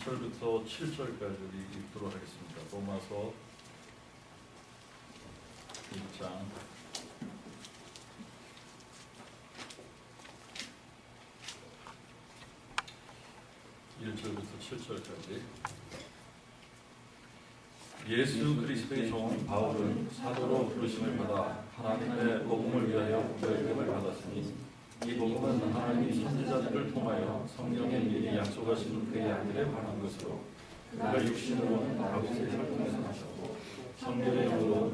1절부터 7절까지 읽도록 하겠습니다. 로마서 1장 1절부터 7절까지. 예수 그리스도의 종 바울은 사도로 부르심을 받아 하나님의 복음을 위하여 부르심을 받았으니 이 복음은 하나님이 선지자들을 통하여 성령의 미리 약속하신 그의 아들에 관한 것으로 그가 육신으로는 다윗의 혈통에서 나셨고 성령의 영으로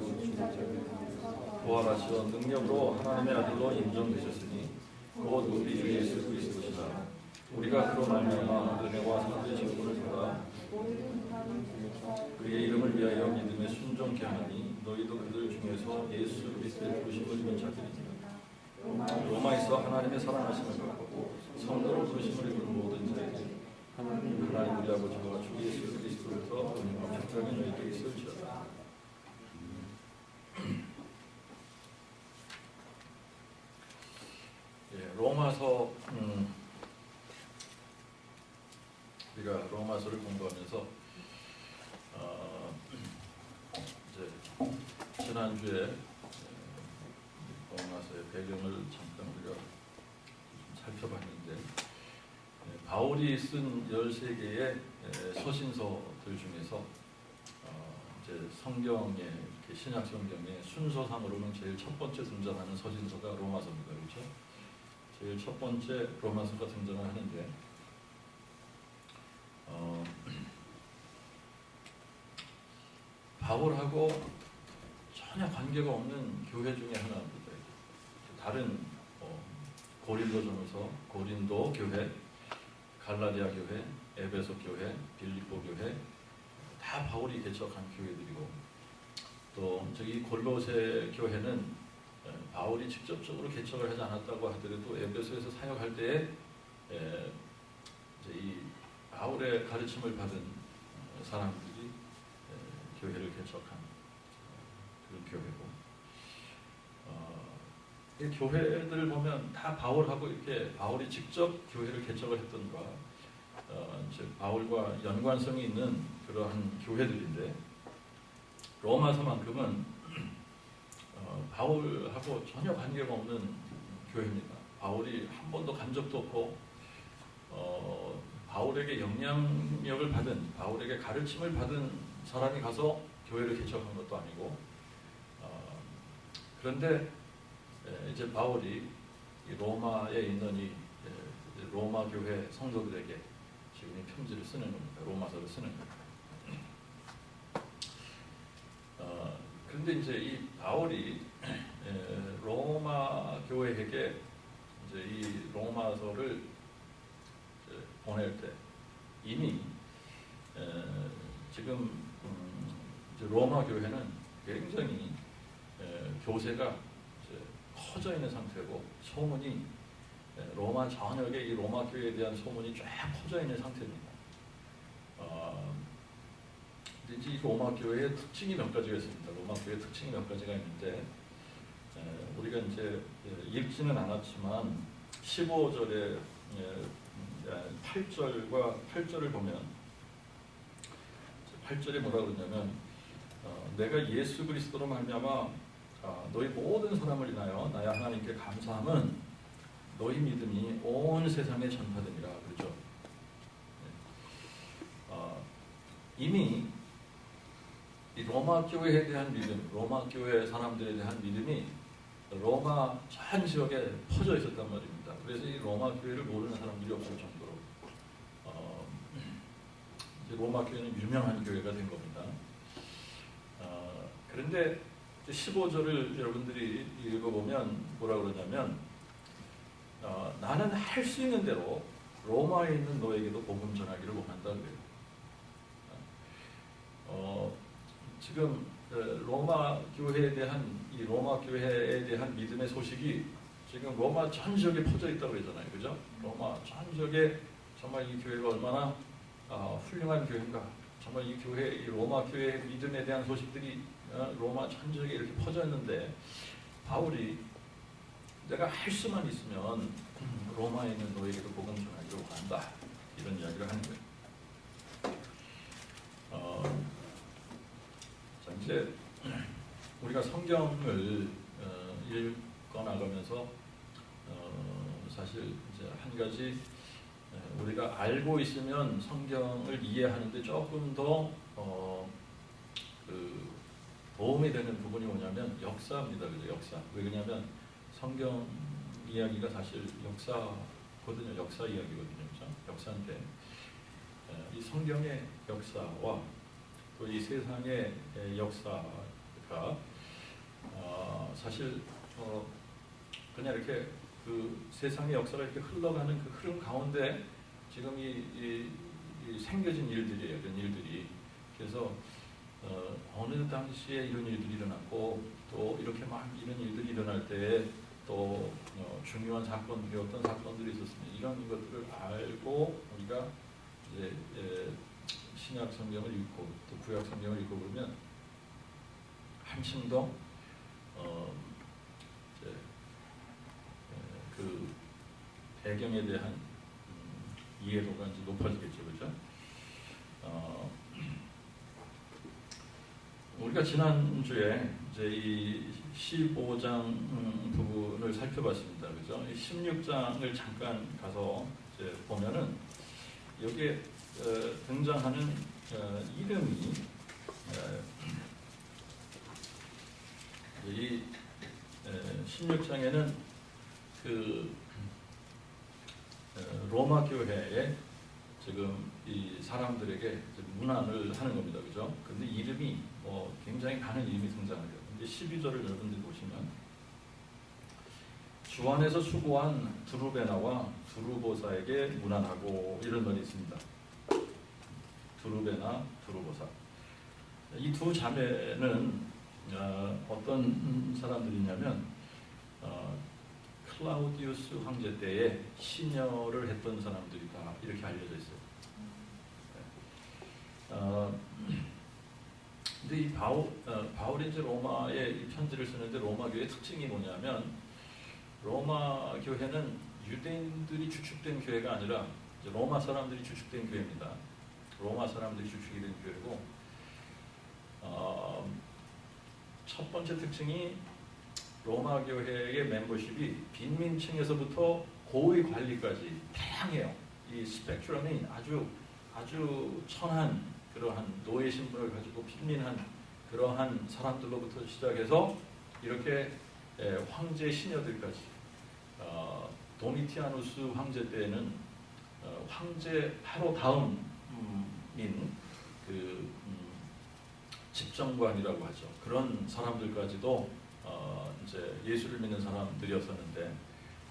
부활하시어 능력으로 하나님의 아들로 인정되셨으니 곧 우리 주 예수 그리스도시라. 우리가 그로 말미암아 은혜와 사도의 직분을 받아 그의 이름을 위하여 믿음에 순종케 하니 너희도 그들 중에서 예수 그리스도의 부르심을 입은 자들이니라. 로마에서 하나님의 사랑하심을 받고 성도로 부르심을 입은 모든 자에게 하나님 우리 아버지와 주 예수 그리스도로부터 은혜와 평강이 너희에게 있을지어다. 로마서 우리가 로마서를 공부하면서 이제 지난주에 로마서의 배경을 잠깐 우리가 살펴봤는데, 바울이 쓴 13개의 서신서들 중에서 이제 성경의 이렇게 신약 성경의 순서상으로는 제일 첫 번째 등장하는 서신서가 로마서입니다. 그렇죠? 제일 첫 번째 로마서가 등장을 하는데, 바울하고 전혀 관계가 없는 교회 중에 하나입니다. 다른 고린도전서, 고린도 교회, 갈라디아 교회, 에베소 교회, 빌립보 교회 다 바울이 개척한 교회들이고, 또 저기 골로새 교회는 바울이 직접적으로 개척을 하지 않았다고 하더라도 에베소에서 사역할 때에 이제 이 바울의 가르침을 받은 사람들이 교회를 개척한 그런 교회고, 이 교회들을 보면 다 바울하고 이렇게 바울이 직접 교회를 개척을 했던가 이제 바울과 연관성이 있는 그러한 교회들인데, 로마서만큼은 바울하고 전혀 관계가 없는 교회입니다. 바울이 한 번도 간 적도 없고, 바울에게 영향력을 받은, 바울에게 가르침을 받은 사람이 가서 교회를 개척한 것도 아니고, 그런데 이제 바울이 로마에 있는 이 로마 교회 성도들에게 지금 이 편지를 쓰는 겁니다. 로마서를 쓰는 겁니다. 그런데 이제 이 바울이 로마 교회에게 이제 이 로마서를 보낼 때 이미 지금 이제 로마 교회는 굉장히 교세가 퍼져 있는 상태고, 소문이 로마 전역에 이 로마 교회에 대한 소문이 쫙 퍼져 있는 상태입니다. 이제 이 로마 교회의 특징이 몇 가지가 있습니다. 로마 교회의 특징이 몇 가지가 있는데, 우리가 이제 읽지는 않았지만 15절에 8절을 보면, 8절에 뭐라 그러냐면, 내가 예수 그리스도로 말미암아 너희 모든 사람을 인하여 나의 하나님께 감사함은 너희 믿음이 온 세상에 전파되니라. 그렇죠? 이미 이 로마 교회에 대한 믿음, 로마 교회 사람들에 대한 믿음이 로마 전 지역에 퍼져 있었단 말입니다. 그래서 이 로마 교회를 모르는 사람들이 없을 정도로 이제 로마 교회는 유명한 교회가 된 겁니다. 그런데 15절을 여러분들이 읽어보면 뭐라 그러냐면, 나는 할 수 있는 대로 로마에 있는 너에게도 복음 전하기를 원한다 그래요. 지금 로마 교회에 대한, 이 로마 교회에 대한 믿음의 소식이 지금 로마 전 지역에 퍼져 있다고 그러잖아요. 그죠? 로마 전 지역에 정말 이 교회가 얼마나 훌륭한 교회인가, 정말 이 교회, 이 로마 교회의 믿음에 대한 소식들이 로마 전 지역에 이렇게 퍼져 있는데, 바울이 내가 할 수만 있으면 로마에 있는 너에게도 복음 전하기를 원한다, 이런 이야기를 하는 거예요. 이제 우리가 성경을 읽어 나가면서 사실 이제 한 가지 우리가 알고 있으면 성경을 이해하는데 조금 더 그 도움이 되는 부분이 뭐냐면 역사입니다. 그죠? 역사. 왜 그러냐면 성경 이야기가 사실 역사거든요. 역사 이야기거든요. 그죠? 역사인데 이 성경의 역사와 또 이 세상의 역사가 사실 그냥 이렇게 그 세상의 역사가 이렇게 흘러가는 그 흐름 가운데 지금 이 생겨진 일들이에요. 이런 일들이. 그래서 어느 당시에 이런 일들이 일어났고 또 이렇게 막 이런 일들이 일어날 때 또 중요한 사건들이 어떤 사건들이 있었으면 이런 것들을 알고 우리가 이제 신약 성경을 읽고 또 구약 성경을 읽고 그러면 한층 더 이제 그 배경에 대한 이해도가 이제 높아지겠죠, 그렇죠? 우리가 지난주에 이제 이 15장 부분을 살펴봤습니다. 그죠? 16장을 잠깐 가서 이제 보면은 여기에 등장하는 이름이 이 16장에는 그 로마 교회에 지금 이 사람들에게 문안을 하는 겁니다. 그죠? 근데 이름이 굉장히 많은 이름이 등장해요. 근데 12절을 여러분들 보시면 주 안에서 수고한 드루베나와 드루보사에게 문안하고 이런 말이 있습니다. 드루베나, 드루보사. 이 두 자매는 어떤 사람들이냐면 클라우디우스 황제 때에 시녀를 했던 사람들이다 이렇게 알려져 있어요. 근데 이 바울이 이제 로마에 이 편지를 쓰는데 로마 교회의 특징이 뭐냐면 로마 교회는 유대인들이 주축된 교회가 아니라 이제 로마 사람들이 주축된 교회입니다. 로마 사람들이 주축이 된 교회고 첫 번째 특징이 로마 교회의 멤버십이 빈민층에서부터 고위 관리까지 다양해요. 이 스펙트럼이 아주 천한 그러한 노예 신분을 가지고 빈민한 그러한 사람들로부터 시작해서 이렇게 황제 시녀들까지 도미티아누스 황제 때에는 황제 바로 다음인 그 집정관이라고 하죠. 그런 사람들까지도 이제 예수를 믿는 사람들이었었는데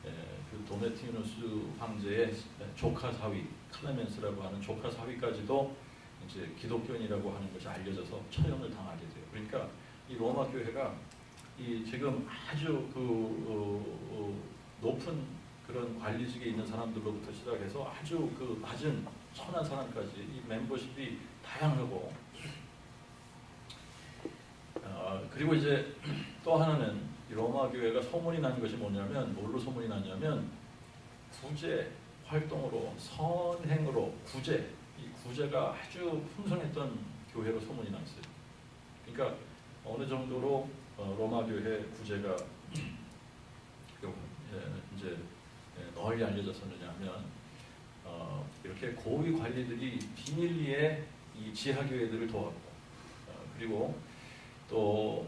그 도미티아누스 황제의 조카 사위 클레멘스라고 하는 조카 사위까지도 이제 기독교인이라고 하는 것이 알려져서 처형을 당하게 돼요. 그러니까 이 로마 교회가 이 지금 아주 그 높은 그런 관리직에 있는 사람들로부터 시작해서 아주 그 낮은 천한 사람까지 이 멤버십이 다양하고 그리고 이제 또 하나는 이 로마 교회가 소문이 난 것이 뭐냐면 뭘로 소문이 났냐면 구제 활동으로 선행으로 이 구제가 아주 풍성했던 교회로 소문이 났어요. 그러니까 어느 정도로 로마 교회 구제가 이제 널리 알려졌었느냐 하면 이렇게 고위 관리들이 비밀리에 이 지하 교회들을 도왔고 그리고 또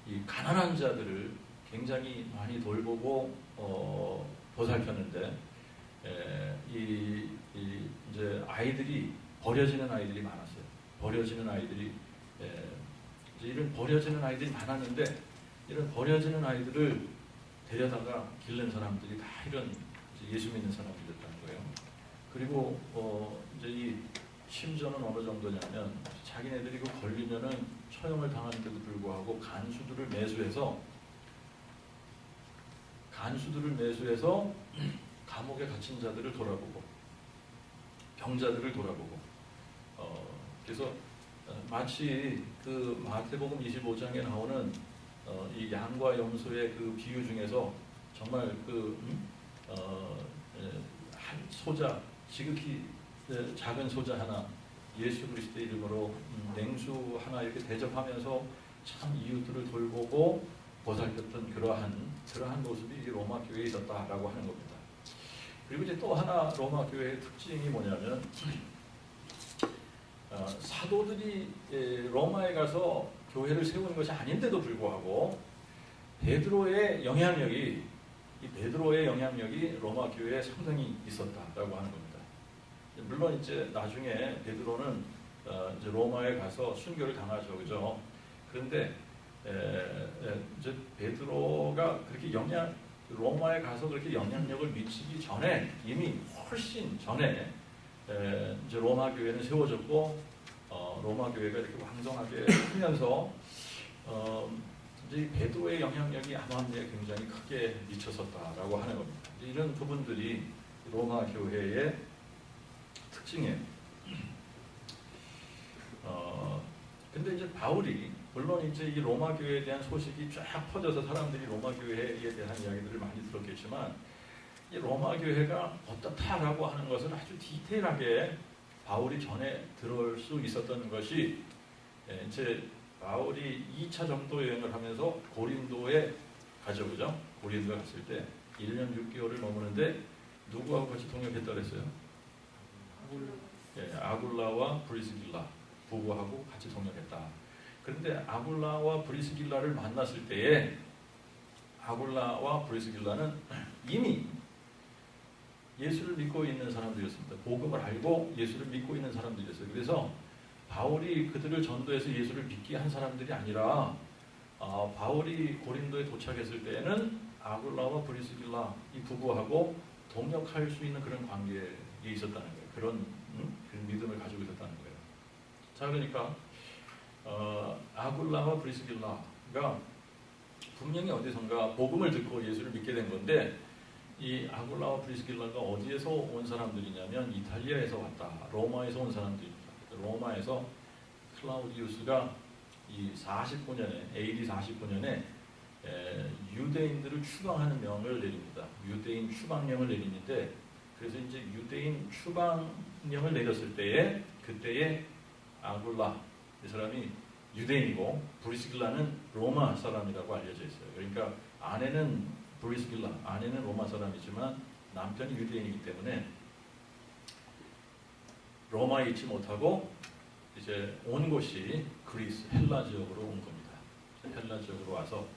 이 가난한 자들을 굉장히 많이 돌보고 보살폈는데 이제 아이들이 버려지는 아이들이 많았어요. 버려지는 아이들이 이제 이런 버려지는 아이들이 많았는데 이런 버려지는 아이들을 데려다가 기른 사람들이 다 이런 예수 믿는 사람들이었다는 거예요. 그리고 이제 이 심지어는 어느 정도냐면 자기네들이 그 걸리면은 처형을 당하는데도 불구하고 간수들을 매수해서 감옥에 갇힌 자들을 돌아보고 병자들을 돌아보고 그래서 마치 그 마태복음 25장에 나오는 이 양과 염소의 그 비유 중에서 정말 한 소자 지극히 작은 소자 하나 예수 그리스도의 이름으로 냉수 하나 이렇게 대접하면서 참 이웃들을 돌보고 보살폈던 그러한 모습이 로마 교회에 있었다라고 하는 겁니다. 그리고 이제 또 하나 로마 교회의 특징이 뭐냐면 사도들이 로마에 가서 교회를 세우는 것이 아닌데도 불구하고 베드로의 영향력이 로마 교회에 상당히 있었다라고 하는 겁니다. 물론 이제 나중에 베드로는 이제 로마에 가서 순교를 당하죠, 그죠? 그런데 이제 베드로가 그렇게 로마에 가서 그렇게 영향력을 미치기 전에 이미 훨씬 전에 이제 로마 교회는 세워졌고 로마 교회가 이렇게 왕성하게 크면서 이제 베드로의 영향력이 아마미에 굉장히 크게 미쳤었다라고 하는 겁니다. 이런 부분들이 로마 교회의 특징이에요. 근데 이제 바울이 물론 이제 이 로마 교회에 대한 소식이 쫙 퍼져서 사람들이 로마 교회에 대한 이야기들을 많이 들었겠지만 이 로마 교회가 어떻다라고 하는 것을 아주 디테일하게 바울이 전에 들을 수 있었던 것이 이제 바울이 2차 전도 여행을 하면서 고린도에 가죠, 그죠? 고린도에 갔을 때 1년 6개월을 머무는데 누구하고 같이 동역했다 그랬어요? 아굴라와 브리스길라 부부하고 같이 동역했다. 그런데 아굴라와 브리스길라를 만났을 때에 아굴라와 브리스길라는 이미 예수를 믿고 있는 사람들이었습니다. 복음을 알고 예수를 믿고 있는 사람들이었어요. 그래서 바울이 그들을 전도해서 예수를 믿게 한 사람들이 아니라 바울이 고린도에 도착했을 때에는 아굴라와 브리스길라 이 부부하고 동역할 수 있는 그런 관계에 있었다는 거예요. 그런 믿음을 가지고 있었다는 거예요. 자, 그러니까 아굴라와 브리스길라가 분명히 어디선가 복음을 듣고 예수를 믿게 된 건데 이 아굴라와 브리스길라가 어디에서 온 사람들이냐면 이탈리아에서 왔다. 로마에서 온 사람들입니다. 로마에서 클라우디우스가 이 49년에 AD 49년에 유대인들을 추방하는 명을 내립니다. 유대인 추방령을 내리는데 그래서 이제 유대인 추방령을 내렸을 때에 그때에 아굴라 이 사람이 유대인이고 브리스길라는 로마 사람이라고 알려져 있어요. 그러니까 아내는 브리스길라, 아내는 로마 사람이지만 남편이 유대인이기 때문에 로마에 있지 못하고 이제 온 곳이 그리스, 헬라 지역으로 온 겁니다. 헬라 지역으로 와서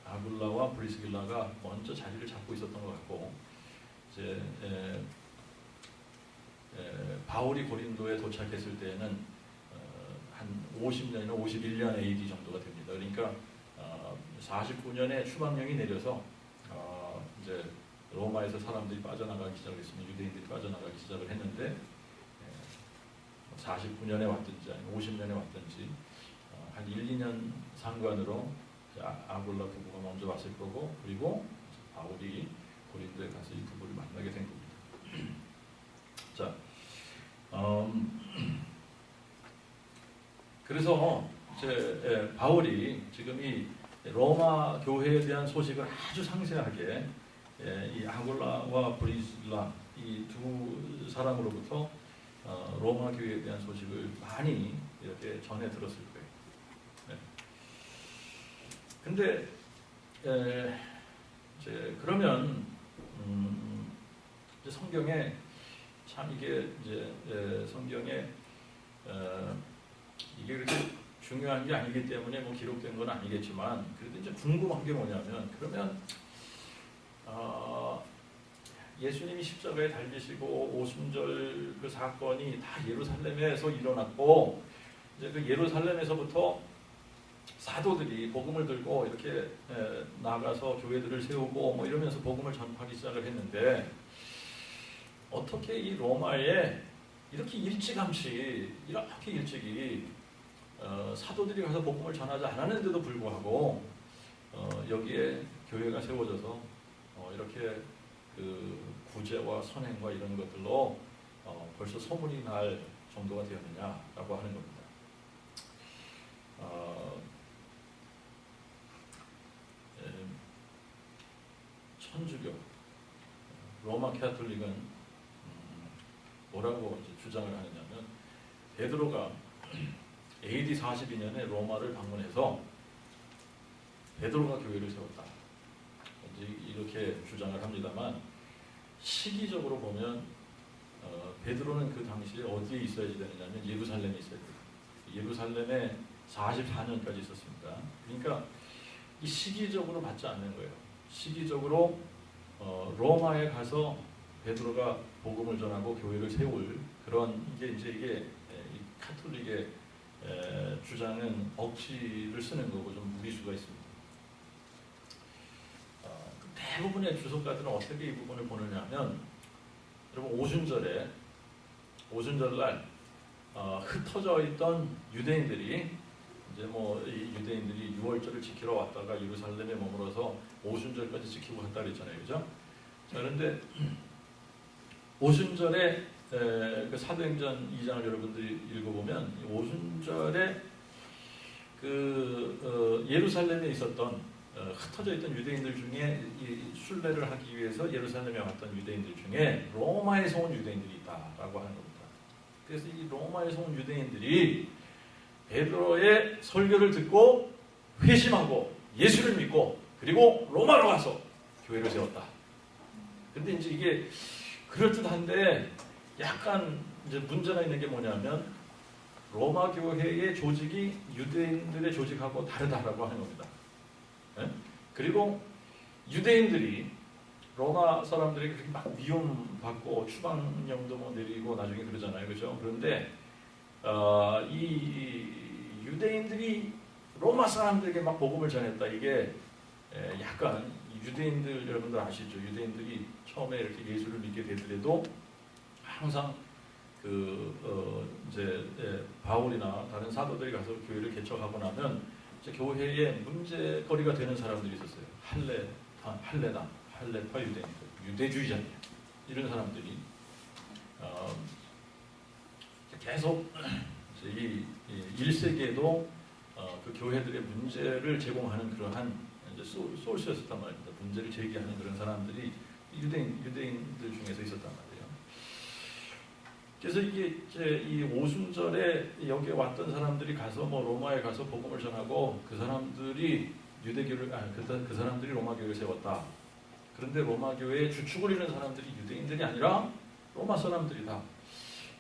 아굴라와 브리스길라가 먼저 자리를 잡고 있었던 것 같고 이제 바울이 고린도에 도착했을 때에는 한 50년이나 51년 AD 정도가 됩니다. 그러니까 49년에 추방령이 내려서 이제 로마에서 사람들이 빠져나가기 시작했으면 유대인들이 빠져나가기 시작을 했는데 49년에 왔든지 아니면 50년에 왔든지 한 1, 2년 상관으로 아굴라 부부가 먼저 왔을 거고 그리고 바울이 고린도에 가서 이 부부를 만나게 된 겁니다. 자, 그래서 이제 바울이 지금 이 로마 교회에 대한 소식을 아주 상세하게 이 아굴라와 브리스길라 이 두 사람으로부터 로마 교회에 대한 소식을 많이 이렇게 전해 들었을 거예요. 네. 근데 이제 그러면 이제 성경에 참 이게 이제 성경에 이게 그렇게 중요한 게 아니기 때문에 뭐 기록된 건 아니겠지만 그래도 이제 궁금한 게 뭐냐면 그러면 예수님이 십자가에 달리시고 오순절 그 사건이 다 예루살렘에서 일어났고 이제 그 예루살렘에서부터 사도들이 복음을 들고 이렇게 나가서 교회들을 세우고 뭐 이러면서 복음을 전파하기 시작을 했는데 어떻게 이 로마에 이렇게 일찌감치 이렇게 일찍이 사도들이 가서 복음을 전하지 않았는데도 불구하고 여기에 교회가 세워져서 이렇게 그 구제와 선행과 이런 것들로 벌써 소문이 날 정도가 되었느냐라고 하는 겁니다. 천주교 로마 캐톨릭은 뭐라고 이제 주장을 하느냐면 베드로가 AD 42년에 로마를 방문해서 베드로가 교회를 세웠다. 이렇게 주장을 합니다만 시기적으로 보면 베드로는 그 당시에 어디에 있어야지 되느냐면 예루살렘에 있어야 돼요. 예루살렘에 44년까지 있었습니다. 그러니까 이 시기적으로 맞지 않는 거예요. 시기적으로 로마에 가서 베드로가 복음을 전하고 교회를 세울 그런 이게 카톨릭의 주장은 억지를 쓰는 거고 좀 무리수가 있습니다. 대부분의 주석가들은 어떻게 이 부분을 보느냐면 여러분 오순절날 흩어져 있던 유대인들이 이제 이 유대인들이 유월절을 지키러 왔다가 예루살렘에 머물어서 오순절까지 지키고 갔다 그랬잖아요, 그죠? 자, 그런데 오순절에 그 사도행전 2장을 여러분들이 읽어보면 오순절에 예루살렘에 있었던 흩어져 있던 유대인들 중에 이 순례를 하기 위해서 예루살렘에 왔던 유대인들 중에 로마에서 온 유대인들이 있다라고 하는 겁니다. 그래서 이 로마에서 온 유대인들이 베드로의 설교를 듣고 회심하고 예수를 믿고 그리고 로마로 가서 교회를 세웠다. 근데 이제 이게 그럴듯한데 약간 이제 문제가 있는 게 뭐냐면 로마 교회의 조직이 유대인들의 조직하고 다르다라고 하는 겁니다. 네? 그리고 유대인들이 로마 사람들에게 그렇게 막 미움받고 추방령도 내리고 나중에 그러잖아요, 그렇죠? 그런데 이 유대인들이 로마 사람들에게 막 복음을 전했다. 이게 약간 유대인들 여러분들 아시죠? 유대인들이 처음에 이렇게 예수를 믿게 되더라도 항상 이제 바울이나 다른 사도들이 가서 교회를 개척하고 나면 이제 교회에 문제거리가 되는 사람들이 있었어요. 할레파 유대인들, 유대주의자들 이런 사람들이 계속 이 1세기에도 그 교회들의 문제를 제공하는 그러한 이제 소스였단 말입니다. 문제를 제기하는 그런 사람들이 유대인들 중에서 있었단 말이에요. 그래서 이게 이제 이 오순절에 여기에 왔던 사람들이 가서 로마에 가서 복음을 전하고 그 사람들이 유대교를 그 사람들이 로마 교회를 세웠다. 그런데 로마 교회의 주축을 이루는 사람들이 유대인들이 아니라 로마 사람들이다.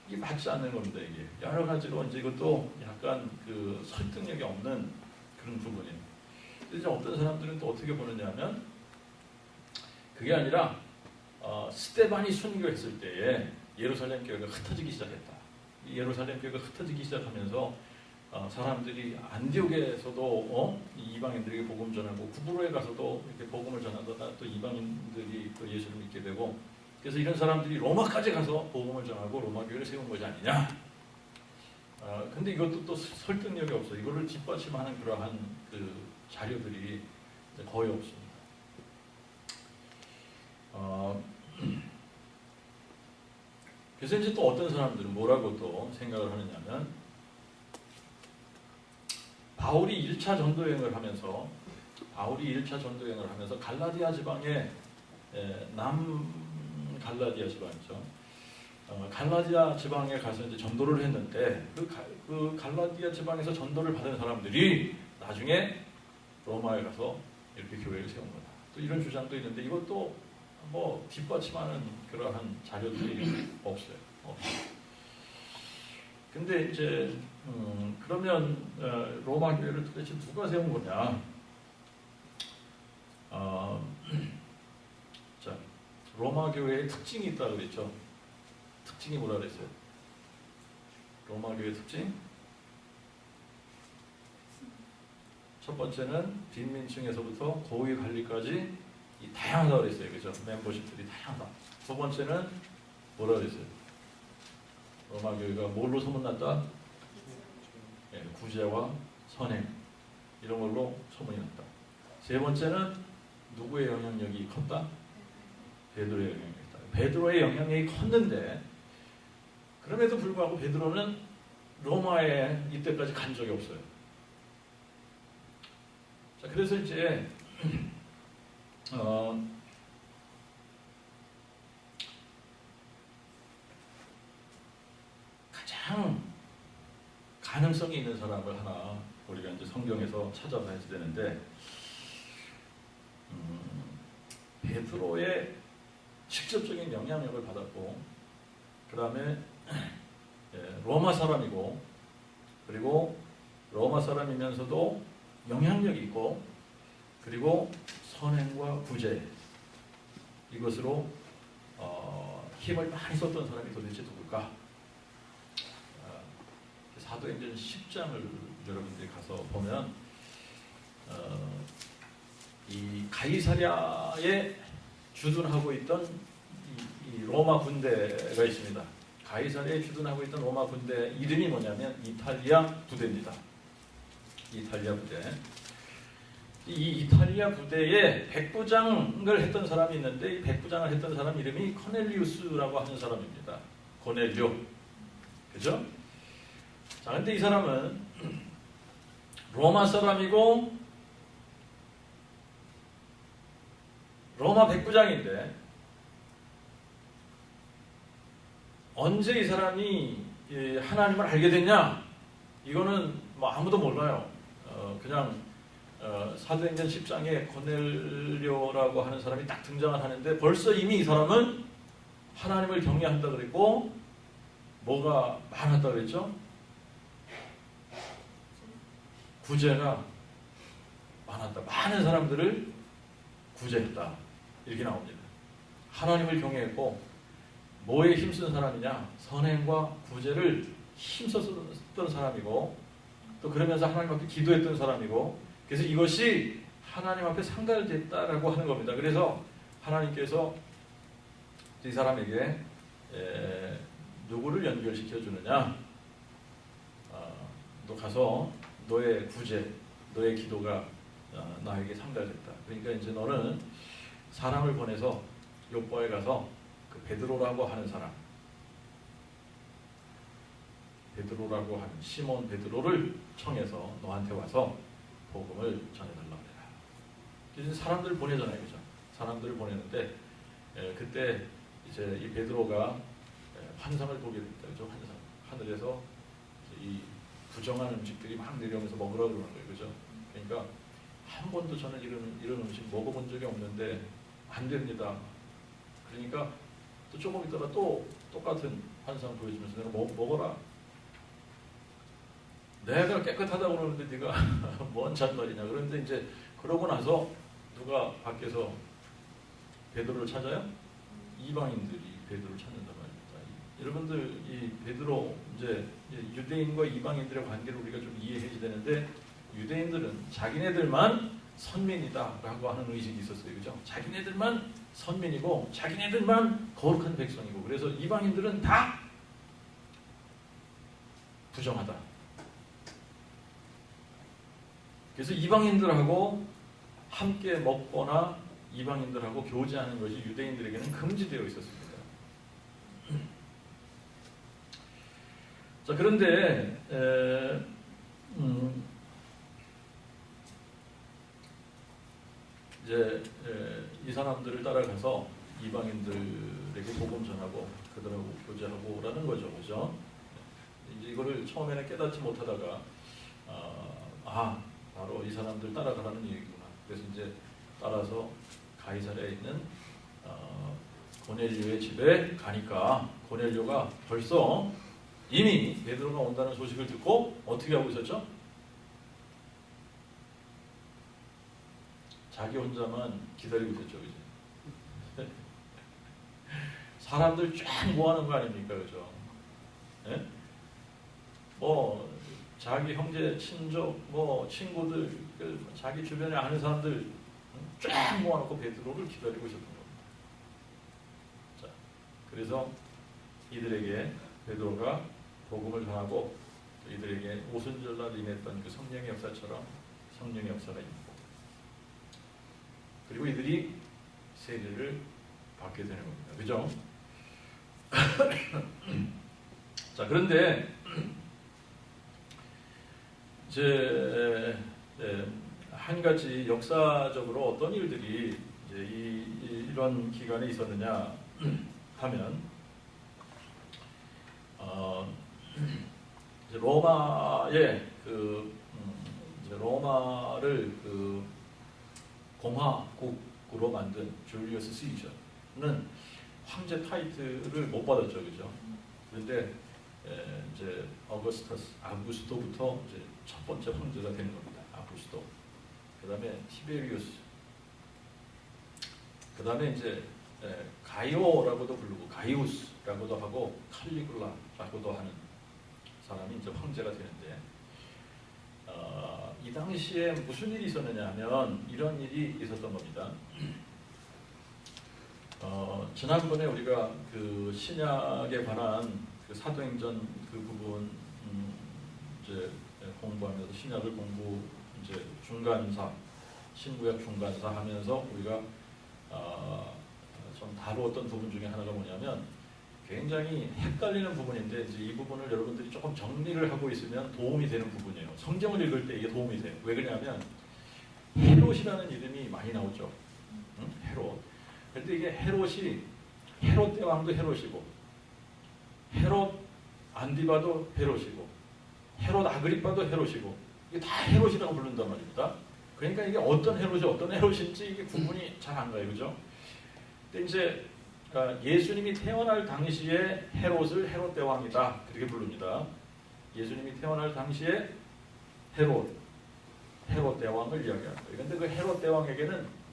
이게 맞지 않는 겁니다. 이게 여러 가지로 이제 이것도 약간 설득력이 없는 그런 부분이에요. 이제 어떤 사람들은 또 어떻게 보느냐면 그게 아니라 스데반이 순교했을 때에 예루살렘 교회가 흩어지기 시작했다. 이 예루살렘 교회가 흩어지기 시작하면서 사람들이 안디옥에서도 이방인들에게 복음 전하고 구브로에 가서도 이렇게 복음을 전하다가 또 이방인들이 또 예수를 믿게 되고 그래서 이런 사람들이 로마까지 가서 복음을 전하고 로마 교회를 세운 것이 아니냐. 근데 이것도 또 설득력이 없어. 이거를 뒷받침하는 그러한 자료들이 거의 없습니다. 그래서 이제 또 어떤 사람들은 뭐라고 또 생각을 하느냐면 바울이 1차 전도 여행을 하면서 갈라디아 지방에 갈라디아 지방이죠. 갈라디아 지방에 가서 이제 전도를 했는데 그 갈라디아 지방에서 전도를 받은 사람들이 나중에 로마에 가서 이렇게 교회를 세운 거다. 또 이런 주장도 있는데 이것도 뒷받침하는 그러한 자료들이 없어요. 근데 이제 그러면 로마 교회를 도대체 누가 세운 거냐? 자, 로마 교회의 특징이 있다고 그랬죠. 특징이 뭐라 그랬어요? 로마 교회의 특징? 첫 번째는 빈민층에서부터 고위 관리까지 다양하다고 그랬어요. 그죠? 멤버십들이 다양하다. 두 번째는 뭐라 그랬어요? 로마 교회가 뭘로 소문났다? 구제와 선행 이런 걸로 소문이 났다. 세 번째는 누구의 영향력이 컸다? 베드로의 영향력이 있다. 베드로의 영향력이 컸는데 그럼에도 불구하고 베드로는 로마에 이때까지 간 적이 없어요. 자, 그래서 이제 가장 가능성이 있는 사람을 하나 우리가 이제 성경에서 찾아봐야 되는데, 베드로의 직접적인 영향력을 받았고, 그 다음에 로마 사람이고, 그리고 로마 사람이면서도 영향력이 있고, 그리고 선행과 구제, 이것으로 힘을 많이 썼던 사람이 도대체 누굴까? 사도행전 10장을 여러분들이 가서 보면 이 가이사랴에 주둔하고 있던 이 로마 군대가 있습니다. 가이사랴에 주둔하고 있던 로마 군대 이름이 뭐냐면 이탈리아 부대입니다. 이탈리아 부대. 이 이탈리아 부대에 백부장을 했던 사람이 있는데, 이 백부장을 했던 사람 이름이 코넬리우스라고 하는 사람입니다. 고넬료. 그죠? 자, 근데 이 사람은 로마 사람이고 로마 백부장인데, 언제 이 사람이 하나님을 알게 됐냐? 이거는 뭐 아무도 몰라요. 그냥 사도행전 10장에 고넬료라고 하는 사람이 딱 등장을 하는데, 벌써 이미 이 사람은 하나님을 경외한다 그랬고, 뭐가 많았다 그랬죠? 구제가 많았다. 많은 사람들을 구제했다. 이렇게 나옵니다. 하나님을 경외했고, 뭐에 힘쓴 사람이냐? 선행과 구제를 힘썼던 사람이고, 또 그러면서 하나님 앞에 기도했던 사람이고, 그래서 이것이 하나님 앞에 상달됐다라고 하는 겁니다. 그래서 하나님께서 이 사람에게 누구를 연결시켜 주느냐? 너 가서 너의 구제, 너의 기도가 나에게 상달됐다. 그러니까 이제 너는 사람을 보내서 요포에 가서 그 베드로라고 하는 사람, 베드로라고 하는 시몬 베드로를 청해서 너한테 와서 복음을 전해달라고 해라. 이제 사람들을 보내잖아요, 그죠? 사람들을 보내는데 그때 이제 이 베드로가 환상을 보게 됩니다, 그죠? 환상. 하늘에서 이 부정한 음식들이 막 내려오면서 먹으라고 그러는 거예요, 그죠? 그러니까 한 번도 저는 이런 음식 먹어본 적이 없는데 안 됩니다. 그러니까 또 조금 있다가 또 똑같은 환상 보여주면서 내가 먹어라. 내가 깨끗하다고 그러는데 네가 뭔 잔말이냐. 그런데 이제 그러고 나서 누가 밖에서 베드로를 찾아요? 이방인들이 베드로를 찾는단 말입니다. 여러분들 이 베드로 이제 유대인과 이방인들의 관계를 우리가 좀 이해해야 되는데, 유대인들은 자기네들만 선민이다라고 하는 의식이 있었어요, 그죠? 자기네들만 선민이고 자기네들만 거룩한 백성이고, 그래서 이방인들은 다 부정하다. 그래서 이방인들하고 함께 먹거나 이방인들하고 교제하는 것이 유대인들에게는 금지되어 있었습니다. 자, 그런데 이제 이 사람들을 따라가서 이방인들에게 복음 전하고 그들하고 교제하고라는 거죠, 그죠? 이제 이거를 처음에는 깨닫지 못하다가 바로 이 사람들 따라가라는 얘기구나. 그래서 이제 따라서 가이사랴에 있는 고넬료의 집에 가니까, 고넬료가 벌써 이미 베드로가 온다는 소식을 듣고 어떻게 하고 있었죠? 자기 혼자만 기다리고 있었죠, 그죠? 사람들 쫙 모아놓은 거 아닙니까, 그죠? 네? 뭐 자기 형제, 친족, 뭐 친구들, 자기 주변에 아는 사람들 쫙 모아놓고 베드로를 기다리고 있었던 겁니다. 자, 그래서 이들에게 베드로가 복음을 전하고, 이들에게 오순절날 임했던 그 성령의 역사처럼 성령의 역사가 있고, 그리고 이들이 세례를 받게 되는 겁니다. 그죠? 자, 그런데 이제 한 가지 역사적으로 어떤 일들이 이제 이런 기간에 있었느냐 하면, 이제 로마의 이제 로마를 공화국으로 만든 줄리어스 시저는 황제 타이틀을 못 받았죠, 그죠? 그런데 이제 아구스토부터 이제 첫 번째 황제가 되는 겁니다. 아구스토. 그다음에 티베리우스. 그다음에 이제 가이오라고도 부르고 가이우스라고도 하고 칼리굴라라고도 하는 사람이 이제 황제가 되는데 이 당시에 무슨 일이 있었느냐 하면 이런 일이 있었던 겁니다. 지난번에 우리가 그 신약에 관한 그 사도행전 그 부분 이제 공부하면서 신약을 공부 이제 중간사 신구약 중간사 하면서 우리가 좀 다루었던 부분 중에 하나가 뭐냐면 굉장히 헷갈리는 부분인데 이제 이 부분을 여러분들이 조금 정리를 하고 있으면 도움이 되는 부분이에요. 성경을 읽을 때 이게 도움이 돼요. 왜 그러냐면 헤롯이라는 이름이 많이 나오죠. 헤롯. 그런데 이게 헤롯 대왕도 헤롯이고 헤롯 안디바도 헤롯이고 헤롯 아그리빠도 헤롯이고 이게 다 헤롯이라고 부른단 말입니다. 그러니까 이게 어떤 헤롯인지 이게 구분이 잘 안 가요, 그죠? 근데 이제 예수님이 태어날 당시에 헤롯을 헤롯 대왕이다 그렇게 부릅니다. 예수님이 태어날 당시에 헤롯 대왕을 이야기합니다. 그런데 그 헤롯 대왕에게는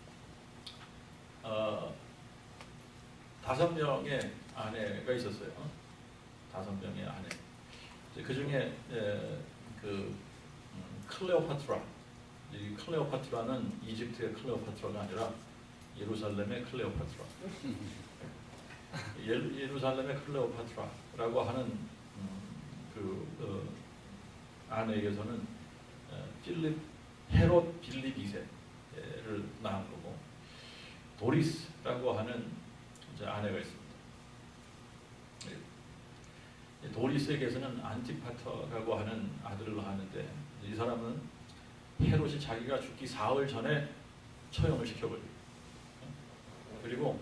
5명의 아내가 있었어요. 5명의 아내. 그 중에 클레오파트라. 이 클레오파트라는 이집트의 클레오파트라가 아니라 예루살렘의 클레오파트라. 예루살렘의 클레오파트라라고 하는 아내에게서는 헤롯 빌립 2세를 낳은 거고 도리스라고 하는 이제 아내가 있습니다. 도리스에게서는 안티파터라고 하는 아들을 낳았는데 이 사람은 헤롯이 자기가 죽기 사흘 전에 처형을 시켜버려요. 그리고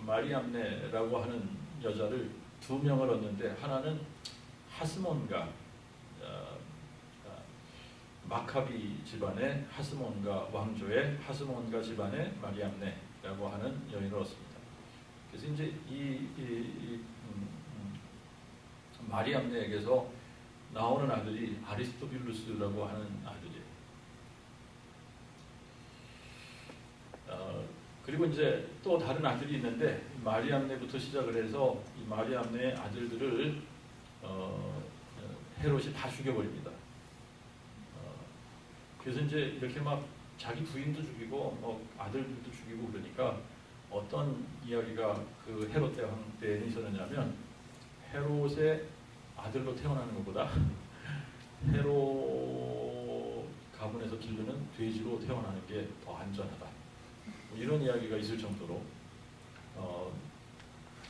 마리암네라고 하는 여자를 2명을 얻는데 하나는 하스몬가 마카비 집안의 하스몬가 왕조의 하스몬가 집안의 마리암네라고 하는 여인을 얻습니다. 그래서 이제 마리암네에게서 나오는 아들이 아리스토빌루스라고 하는 아들이에요. 그리고 이제 또 다른 아들이 있는데 마리암네부터 시작을 해서 이 마리암네의 아들들을 헤롯이 다 죽여버립니다. 그래서 이제 이렇게 막 자기 부인도 죽이고 뭐 아들들도 죽이고 그러니까 어떤 이야기가 그 헤롯 대왕 때에 있었느냐면 헤롯의 아들로 태어나는 것보다 헤롯 가문에서 기르는 돼지로 태어나는 게 더 안전하다. 뭐 이런 이야기가 있을 정도로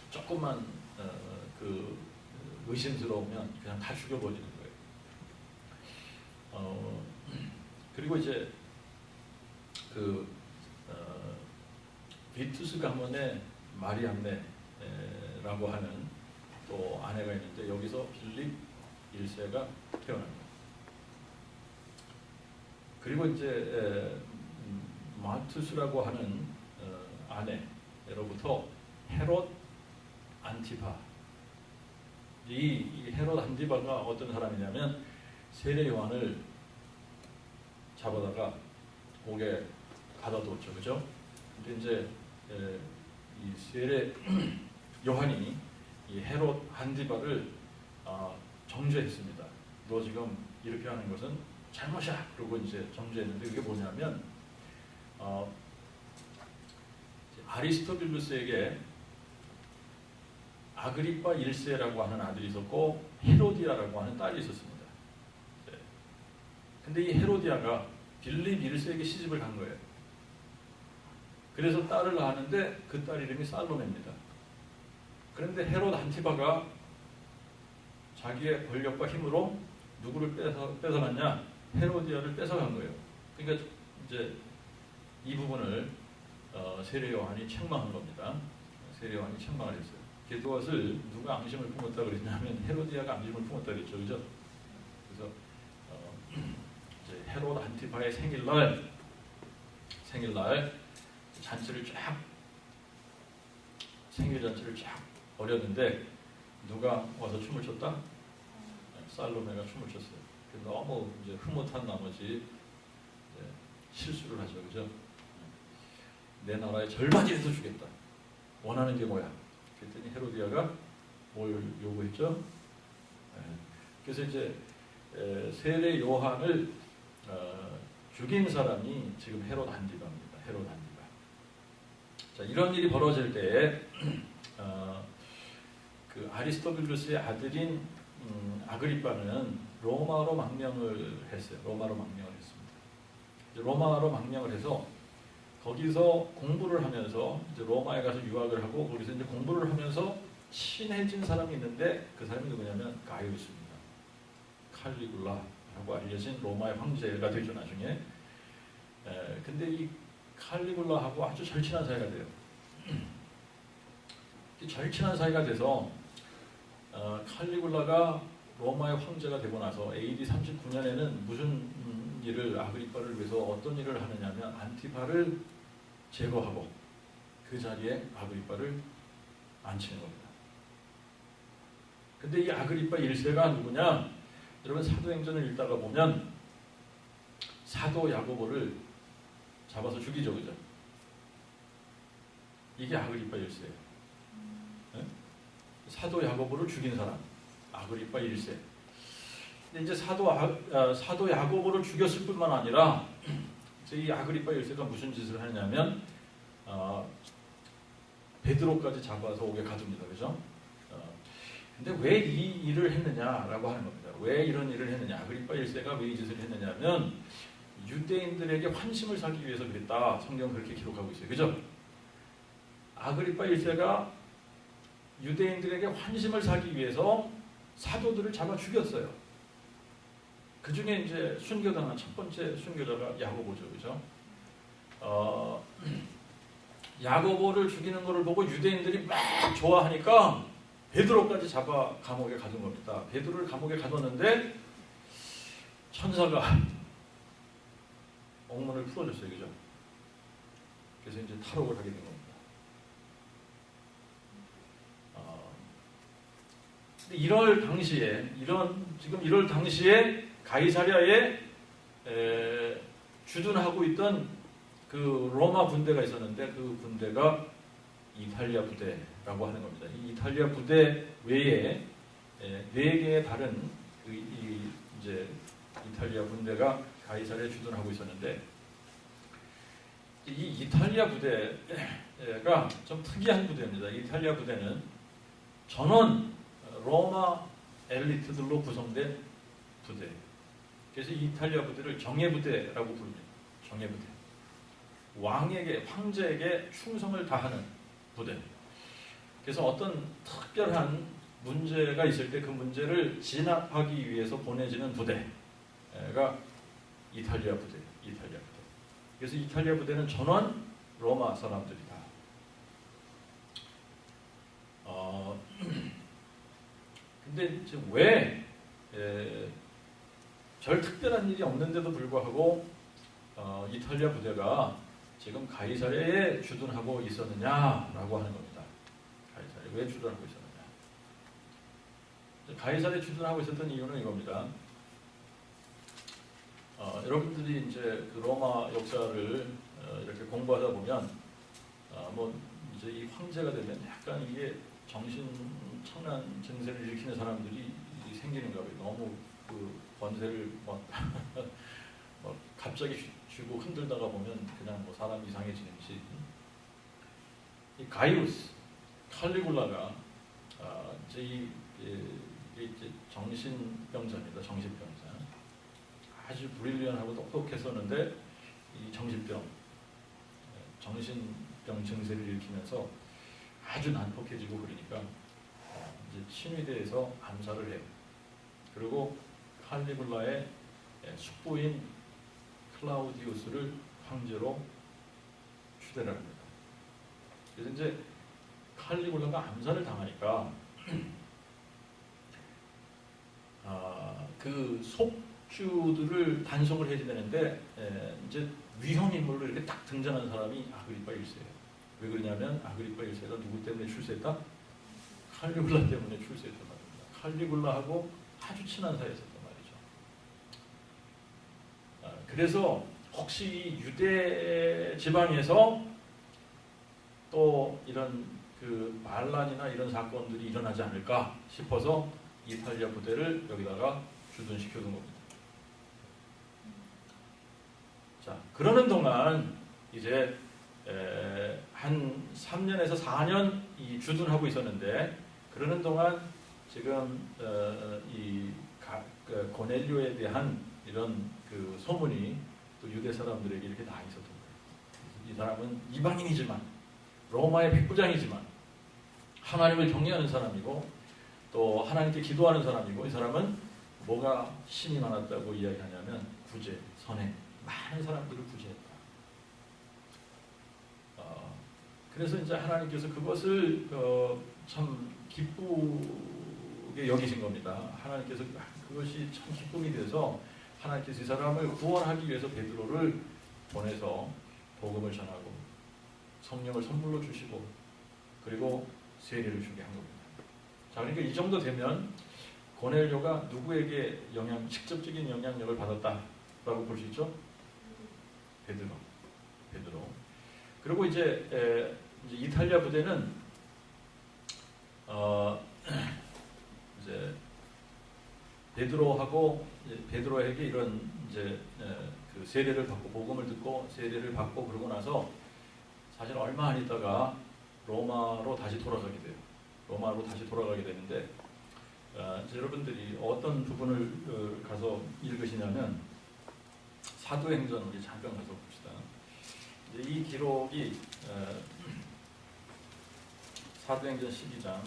조금만 의심스러우면 그냥 다 죽여버리는 거예요. 그리고 이제 비투스 가문의 마리암네라고 하는 또 아내가 있는데 여기서 빌립 1세가 태어납니다. 그리고 이제 마투스라고 하는 아내로부터 헤롯 안티파. 이 헤롯 안티파가 어떤 사람이냐면 세례 요한을 잡아다가 옥에 가둬뒀죠, 그죠? 근데 이제 이 세례 요한이 이 헤롯 안티파를 정죄했습니다. 너 지금 이렇게 하는 것은 잘못이야. 그러고 이제 정죄했는데 그게 뭐냐면 아리스토빌루스에게 아그리빠 1세라고 하는 아들이 있었고 헤로디아라고 하는 딸이 있었습니다. 근데 이 헤로디아가 빌립 1세에게 시집을 간 거예요. 그래서 딸을 낳았는데 그 딸 이름이 살로메입니다. 그런데 헤롯 안티바가 자기의 권력과 힘으로 누구를 뺏어갔냐? 헤로디아를 뺏어간 거예요. 그러니까 이제 이 부분을 세례 요한이 책망한 겁니다. 세례 요한이 책망을 했어요. 그것을 누가 앙심을 품었다 그랬냐면 헤로디아가 앙심을 품었다 그랬죠, 그죠? 그래서 이제 헤롯 안티파의 생일날 잔치를 쫙 생일 잔치를 쫙 벌였는데 누가 와서 춤을 췄다? 살로메가 춤을 췄어요. 너무 이제 흐뭇한 나머지 이제 실수를 하죠, 그죠? 내 나라의 절반이라도 주겠다. 원하는 게 뭐야? 그랬더니 헤로디아가 뭘 요구했죠? 그래서 이제 세례 요한을 죽인 사람이 지금 헤롯 안디바입니다. 헤롯 안디바. 자, 이런 일이 벌어질 때 그 아리스토블루스의 아들인 아그리빠는 로마로 망명을 했어요. 로마로 망명을 했습니다. 로마로 망명을 해서 거기서 공부를 하면서 이제 로마에 가서 유학을 하고 거기서 이제 공부를 하면서 친해진 사람이 있는데 그 사람이 누구냐면 가이우스입니다. 칼리굴라라고 알려진 로마의 황제가 되죠, 나중에. 근데 이 칼리굴라하고 아주 절친한 사이가 돼요. 절친한 사이가 돼서 칼리굴라가 로마의 황제가 되고 나서 AD 39년에는 무슨 일을 아그리빠를 위해서 어떤 일을 하느냐면 안티파를 제거하고 그 자리에 아그리빠를 앉히는 겁니다. 근데 이 아그리빠 1세가 누구냐? 여러분 사도행전을 읽다가 보면 사도 야고보를 잡아서 죽이죠, 그죠? 이게 아그리빠 1세예요. 네? 사도 야고보를 죽인 사람 아그리빠 1세. 근데 이제 사도 야고보를 죽였을 뿐만 아니라 이 아그리빠 1세가 무슨 짓을 하냐면 베드로까지 잡아서 옥에 가둡니다, 그죠? 근데 왜 이 일을 했느냐라고 하는 겁니다. 왜 이런 일을 했느냐? 아그리빠 1세가 왜 이 짓을 했느냐면 유대인들에게 환심을 사기 위해서 그랬다. 성경은 그렇게 기록하고 있어요, 그죠? 아그리빠 1세가 유대인들에게 환심을 사기 위해서 사도들을 잡아 죽였어요. 그 중에 이제 순교당한 첫 번째 순교자가 야고보죠, 그죠? 야고보를 죽이는 것을 보고 유대인들이 막 좋아하니까 베드로까지 잡아 감옥에 가둔 겁니다. 베드로를 감옥에 가뒀는데 천사가 옥문을 풀어줬어요, 그죠? 그래서 이제 탈옥을 하게 된 겁니다. 이럴 당시에 가이사랴에 주둔하고 있던 그 로마 군대가 있었는데 그 군대가 이탈리아 부대라고 하는 겁니다. 이 이탈리아 부대 외에 4개의 다른 이제 이탈리아 군대가 가이사랴에 주둔하고 있었는데 이 이탈리아 부대가 좀 특이한 부대입니다. 이탈리아 부대는 전원 로마 엘리트들로 구성된 부대. 그래서 이 이탈리아 부대를 정예부대라고 부릅니다. 정예부대. 황제에게 충성을 다하는 부대. 그래서 어떤 특별한 문제가 있을 때 그 문제를 진압하기 위해서 보내지는 부대가 이탈리아 부대. 그래서 이탈리아 부대는 전원 로마 사람들이다. 근데 지금 왜 별 특별한 일이 없는데도 불구하고 이탈리아 부대가 지금 가이사랴에 주둔하고 있었느냐라고 하는 겁니다. 가이사랴에 왜 주둔하고 있었느냐? 가이사랴에 주둔하고 있었던 이유는 이겁니다. 여러분들이 이제 그 로마 역사를 이렇게 공부하다 보면 뭐 이제 이 황제가 되면 약간 이게 정신착란 증세를 일으키는 사람들이 생기는가 봐요. 너무 그 권세를 막 갑자기 쥐고 흔들다가 보면 그냥 뭐 사람이 이상해지는지. 이 가이우스 칼리굴라가 이제 이제 정신병자입니다. 정신병자. 아주 브릴리언하고 똑똑했었는데 이 정신병 증세를 일으키면서 아주 난폭해지고 그러니까 이제 친위대에서 암살을 해요. 그리고 칼리굴라의 숙부인 클라우디우스를 황제로 추대를 합니다. 그래서 이제 칼리굴라가 암살을 당하니까 그 속주들을 단속을 해야 되는데 이제 위험 인물로 이렇게 딱 등장한 사람이 아그리파 1세예요. 왜 그러냐면 아그리파 1세가 누구 때문에 출세했다? 칼리굴라 때문에 출세했단 말입니다. 칼리굴라하고 아주 친한 사이였었단 말이죠. 그래서 혹시 유대 지방에서 또 이런 그 반란이나 이런 사건들이 일어나지 않을까 싶어서 이탈리아 부대를 여기다가 주둔시켜 둔 겁니다. 자, 그러는 동안 이제 한 3년에서 4년 이 주둔하고 있었는데, 그러는 동안 지금 그 고넬료에 대한 이런 그 소문이 또 유대 사람들에게 이렇게 나 있었던 거예요. 이 사람은 이방인이지만 로마의 백부장이지만 하나님을 경외하는 사람이고 또 하나님께 기도하는 사람이고, 이 사람은 뭐가 신이 많았다고 이야기하냐면 구제, 선행, 많은 사람들을 구제했다. 그래서 이제 하나님께서 그것을 참 기쁘게 여기신 겁니다. 하나님께서 그것이 참 기쁨이 돼서 하나님께서 이 사람을 구원하기 위해서 베드로를 보내서 복음을 전하고 성령을 선물로 주시고 그리고 세례를 주게 한 겁니다. 자, 그러니까 이 정도 되면 고넬료가 누구에게 직접적인 영향력을 받았다라고 볼 수 있죠? 베드로. 그리고 이제 이탈리아 부대는 이제 베드로에게 이런 이제 그 세례를 받고 복음을 듣고 세례를 받고 그러고 나서 사실 얼마 안 있다가 로마로 다시 돌아가게 돼요. 로마로 다시 돌아가게 되는데 여러분들이 어떤 부분을 가서 읽으시냐면 사도행전 우리 잠깐 가서 봅시다. 이제 이 기록이 사도행전 12장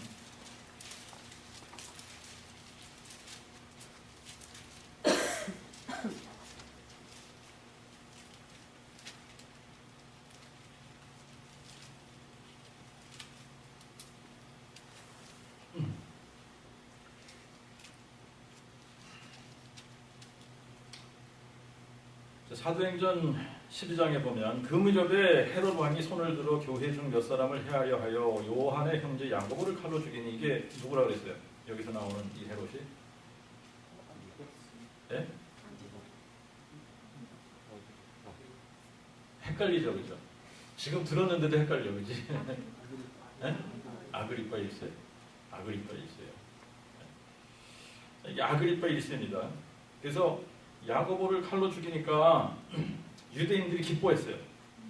사도행전 12장에 보면 그 무렵에 헤롯 왕이 손을 들어 교회 중 몇 사람을 해하려 하여 요한의 형제 야고보를 칼로 죽이니, 이게 누구라 그랬어요? 여기서 나오는 이 헤롯이? 네? 헷갈리죠, 그죠? 지금 들었는데도 헷갈려, 그지? 네? 아그리파 1세. 이게 아그리파 1세입니다. 그래서 야고보를 칼로 죽이니까 유대인들이 기뻐했어요.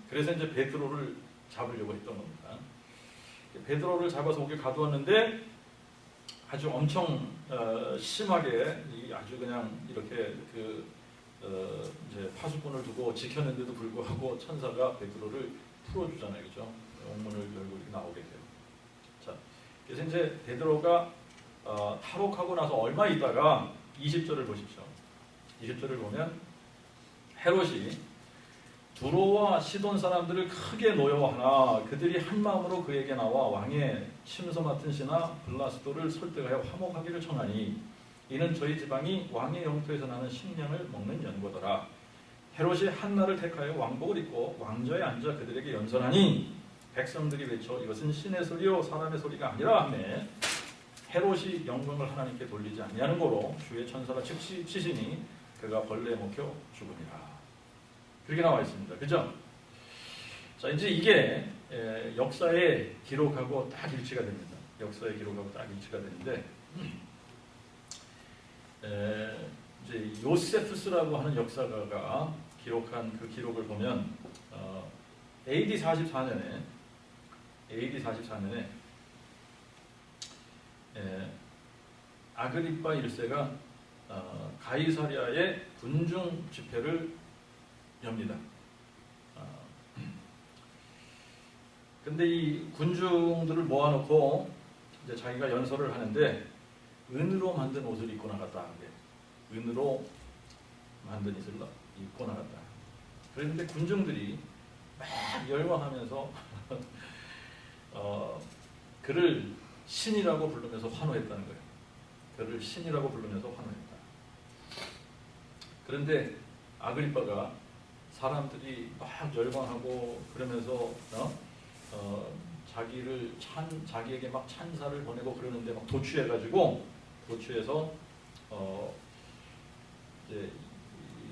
그래서 이제 베드로를 잡으려고 했던 겁니다. 베드로를 잡아서 옥에 가두었는데 아주 엄청 심하게 아주 그냥 이렇게 이제 파수꾼을 두고 지켰는데도 불구하고 천사가 베드로를 풀어주잖아요, 그죠? 옥문을 열고 이렇게 나오게 돼요. 자, 그래서 이제 베드로가 탈옥하고 나서 얼마 있다가 20절을 보십시오. 20절을 보면 헤롯이 두로와 시돈 사람들을 크게 노여워하나 그들이 한 마음으로 그에게 나와 왕의 침소 맡은 신하 블라스도를 설득하여 화목하기를 청하니 이는 저희 지방이 왕의 영토에서 나는 식량을 먹는 연고더라. 헤롯이 한날을 택하여 왕복을 입고 왕좌에 앉아 그들에게 연설하니 백성들이 외쳐 이것은 신의 소리요 사람의 소리가 아니라 하며 헤롯이 영광을 하나님께 돌리지 아니하는 고로 주의 천사가 즉시 치시니 그가 벌레에 먹혀 죽으니라. 그렇게 나와 있습니다. 그죠? 자, 이제 이게 역사의 기록하고 딱 일치가 됩니다. 역사의 기록하고 딱 일치가 되는데 이제 요세푸스라고 하는 역사가가 기록한 그 기록을 보면 AD 44년에 아그리파 1세가 가이사랴의 군중 집회를 엽니다. 근데 이 군중들을 모아놓고 이제 자기가 연설을 하는데 은으로 만든 옷을 입고 나갔다. 은으로 만든 옷을 입고 나갔다. 그런데 군중들이 막 열광하면서 그를 신이라고 부르면서 환호했다는 거예요. 그를 신이라고 부르면서 환호했다. 그런데 아그리빠가 사람들이 막 열광하고 그러면서 자기에게 막 찬사를 보내고 그러는데 막 도취해서 이제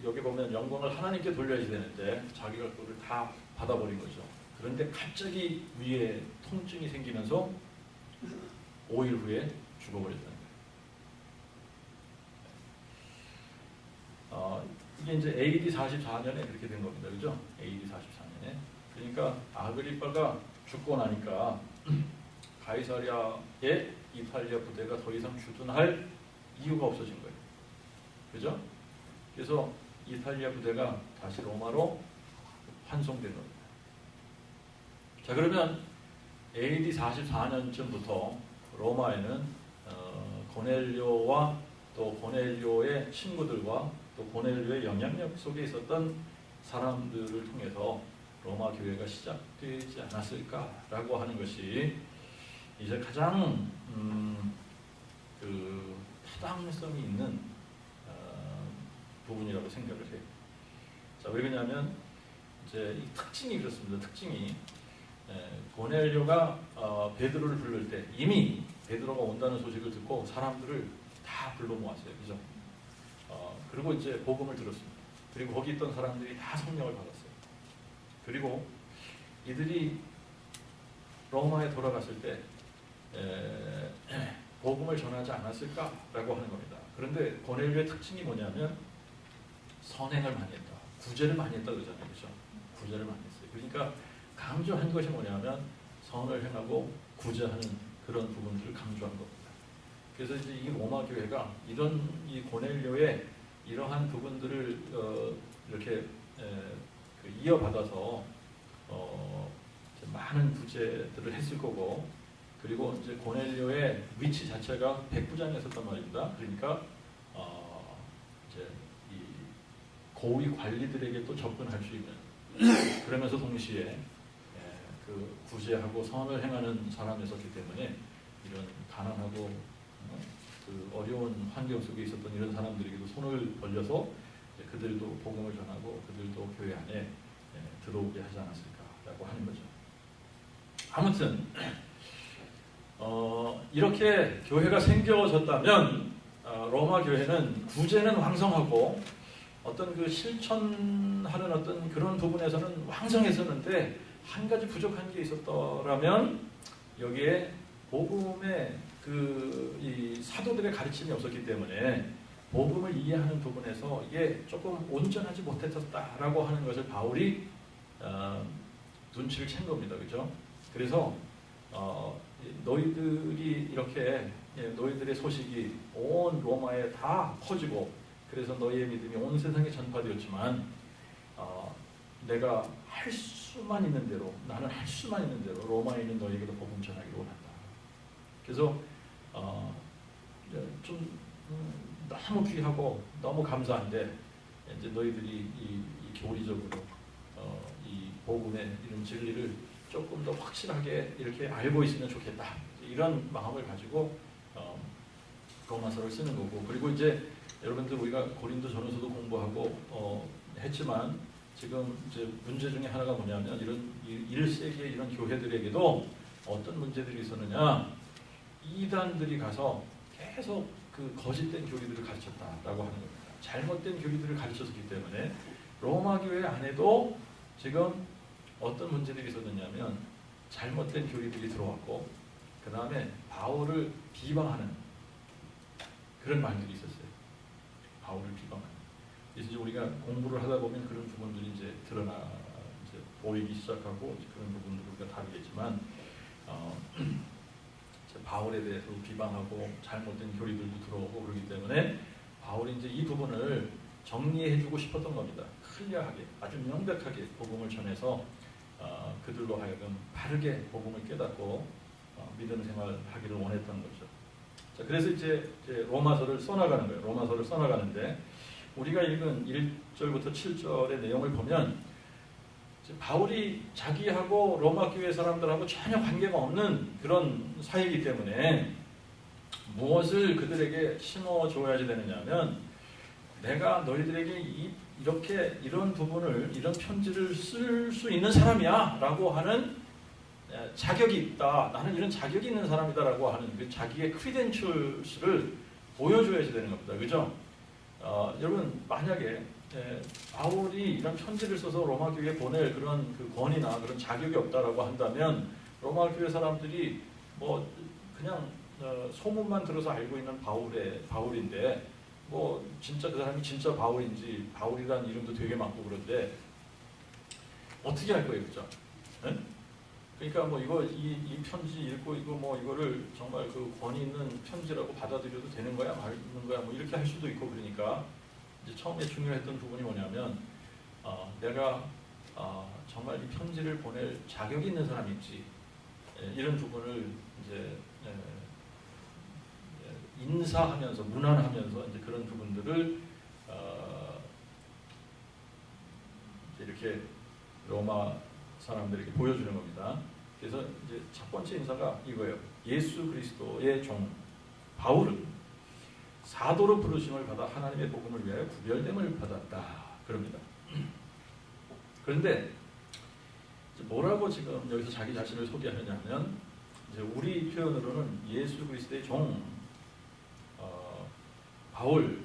여기 보면 영광을 하나님께 돌려야 되는데 자기가 그걸 다 받아버린 거죠. 그런데 갑자기 위에 통증이 생기면서 5일 후에 죽어버렸다는 거예요. 이게 이제 AD 44년에 그렇게 된 겁니다. 그죠? AD 44년에. 그러니까 아그리빠가 죽고 나니까 가이사랴의 이탈리아 부대가 더 이상 주둔할 이유가 없어진 거예요. 그죠? 그래서 이탈리아 부대가 다시 로마로 환송된 겁니다. 자, 그러면 AD 44년쯤부터 로마에는 고넬료와 또 고넬료의 친구들과 또 고넬료의 영향력 속에 있었던 사람들을 통해서 로마 교회가 시작되지 않았을까라고 하는 것이 이제 가장 그 타당성이 있는 부분이라고 생각을 해요. 자, 왜 그러냐면 이제 이 특징이 그렇습니다. 특징이 고넬료가 베드로를 부를 때 이미 베드로가 온다는 소식을 듣고 사람들을 다 불러 모았어요. 그죠? 그리고 이제 복음을 들었습니다. 그리고 거기 있던 사람들이 다 성령을 받았어요. 그리고 이들이 로마에 돌아갔을 때 복음을 전하지 않았을까라고 하는 겁니다. 그런데 고넬료의 특징이 뭐냐면 선행을 많이 했다. 구제를 많이 했다 그러잖아요. 그렇죠? 구제를 많이 했어요. 그러니까 강조한 것이 뭐냐면 선을 행하고 구제하는 그런 부분들을 강조한 겁니다. 그래서 이제 이 로마 교회가 이런 이 고넬료의 이러한 부분들을 이렇게 이어받아서 많은 구제들을 했을 거고, 그리고 이제 고넬료의 위치 자체가 백부장이었단 말입니다. 그러니까 이제 이 고위 관리들에게 또 접근할 수 있는, 그러면서 동시에 그 구제하고 선을 행하는 사람이었기 때문에 이런 가난하고 그 어려운 환경 속에 있었던 이런 사람들에게도 손을 벌려서 그들도 복음을 전하고 그들도 교회 안에 들어오게 하지 않았을까라고 하는 거죠. 아무튼 이렇게 교회가 생겨졌다면 로마 교회는 구제는 왕성하고 어떤 그 실천하는 어떤 그런 부분에서는 왕성했었는데 한 가지 부족한 게 있었더라면 여기에 복음의 이 사도들의 가르침이 없었기 때문에 복음을 이해하는 부분에서 이게 조금 온전하지 못했었다라고 하는 것을 바울이 눈치를 챈 겁니다. 그죠? 그래서 너희들이 이렇게 너희들의 소식이 온 로마에 다 퍼지고 그래서 너희의 믿음이 온 세상에 전파되었지만 내가 할 수만 있는 대로, 나는 할 수만 있는 대로 로마에 있는 너희에게도 복음 전하기를 원한다. 그래서 좀 너무 귀하고 너무 감사한데 이제 너희들이 이 교리적으로 이 복음의 이런 진리를 조금 더 확실하게 이렇게 알고 있으면 좋겠다. 이런 마음을 가지고 로마서를 쓰는 거고, 그리고 이제 여러분들 우리가 고린도 전후서도 공부하고 했지만 지금 이제 문제 중에 하나가 뭐냐면 이런 1세기의 이런 교회들에게도 어떤 문제들이 있었느냐, 이단들이 가서 계속 그 거짓된 교리들을 가르쳤다라고 하는 겁니다. 잘못된 교리들을 가르쳤기 때문에 로마 교회 안에도 지금 어떤 문제들이 있었느냐면 잘못된 교리들이 들어왔고 그 다음에 바울을 비방하는 그런 말들이 있었어요. 바울을 비방하는. 그래서 이제 우리가 공부를 하다 보면 그런 부분들이 이제 이제 보이기 시작하고 이제 그런 부분들을 우리가 다루겠지만 바울에 대해서 비방하고 잘못된 교리들도 들어오고 그러기 때문에 바울이 이제 이 부분을 정리해주고 싶었던 겁니다. 클리어하게, 아주 명백하게 복음을 전해서 그들로 하여금 바르게 복음을 깨닫고 믿음 생활하기를 원했던 거죠. 자, 그래서 이제 로마서를 써나가는 거예요. 로마서를 써나가는데 우리가 읽은 1절부터 7절의 내용을 보면 바울이 자기하고 로마 교회 사람들하고 전혀 관계가 없는 그런 사이이기 때문에 무엇을 그들에게 심어줘야지 되느냐면, 내가 너희들에게 이렇게 이런 부분을, 이런 편지를 쓸 수 있는 사람이야 라고 하는 자격이 있다, 나는 이런 자격이 있는 사람이다 라고 하는 그 자기의 크리덴셜스를 보여줘야지 되는 겁니다. 그죠? 여러분, 만약에 바울이 이런 편지를 써서 로마 교회에 보낼 그런 그 권위나 그런 자격이 없다라고 한다면, 로마 교회 사람들이 뭐 그냥 소문만 들어서 알고 있는 바울인데, 뭐 진짜 그 사람이 진짜 바울인지, 바울이라는 이름도 되게 많고 그런데 어떻게 할 거예요, 그죠? 네? 그러니까 뭐 이 편지 읽고 이거를 정말 그 권위 있는 편지라고 받아들여도 되는 거야, 말는 거야, 뭐 이렇게 할 수도 있고. 그러니까 이제 처음에 중요했던 부분이 뭐냐면, 내가 정말 이 편지를 보낼 자격이 있는 사람인지, 이런 부분을 이제 인사하면서, 문안하면서 이제 그런 부분들을 이렇게 로마 사람들에게 보여주는 겁니다. 그래서 이제 첫 번째 인사가 이거예요. 예수 그리스도의 종 바울은 사도로 부르심을 받아 하나님의 복음을 위하여 구별됨을 받았다. 그럽니다. 그런데 뭐라고 지금 여기서 자기 자신을 소개하느냐면, 이제 우리 표현으로는 예수 그리스도의 종 바울,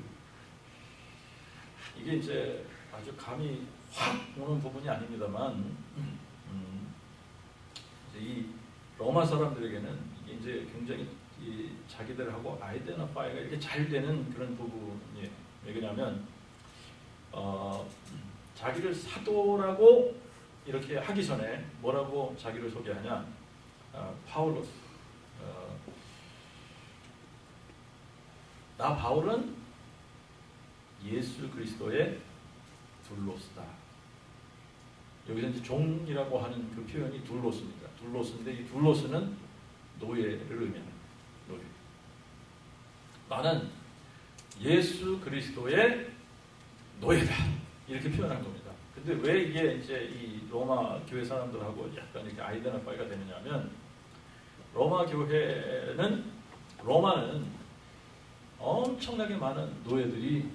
이게 이제 아주 감이 확 오는 부분이 아닙니다만, 이제 이 로마 사람들에게는 이게 이제 굉장히 자기들하고 아이덴티파이가 이렇게 잘 되는 그런 부분이에요. 왜냐하면 자기를 사도라고 이렇게 하기 전에 뭐라고 자기를 소개하냐? 파울로스. 나 바울은 예수 그리스도의 둘로스다. 여기서 이제 종이라고 하는 그 표현이 둘로스입니다. 둘로스인데, 이 둘로스는 노예를 의미하는 노예. 나는 예수 그리스도의 노예다, 이렇게 표현한 겁니다. 근데 왜 이게 이제 이 로마 교회 사람들하고 약간 이렇게 아이덴티파이가 되느냐면, 로마는 엄청나게 많은 노예들이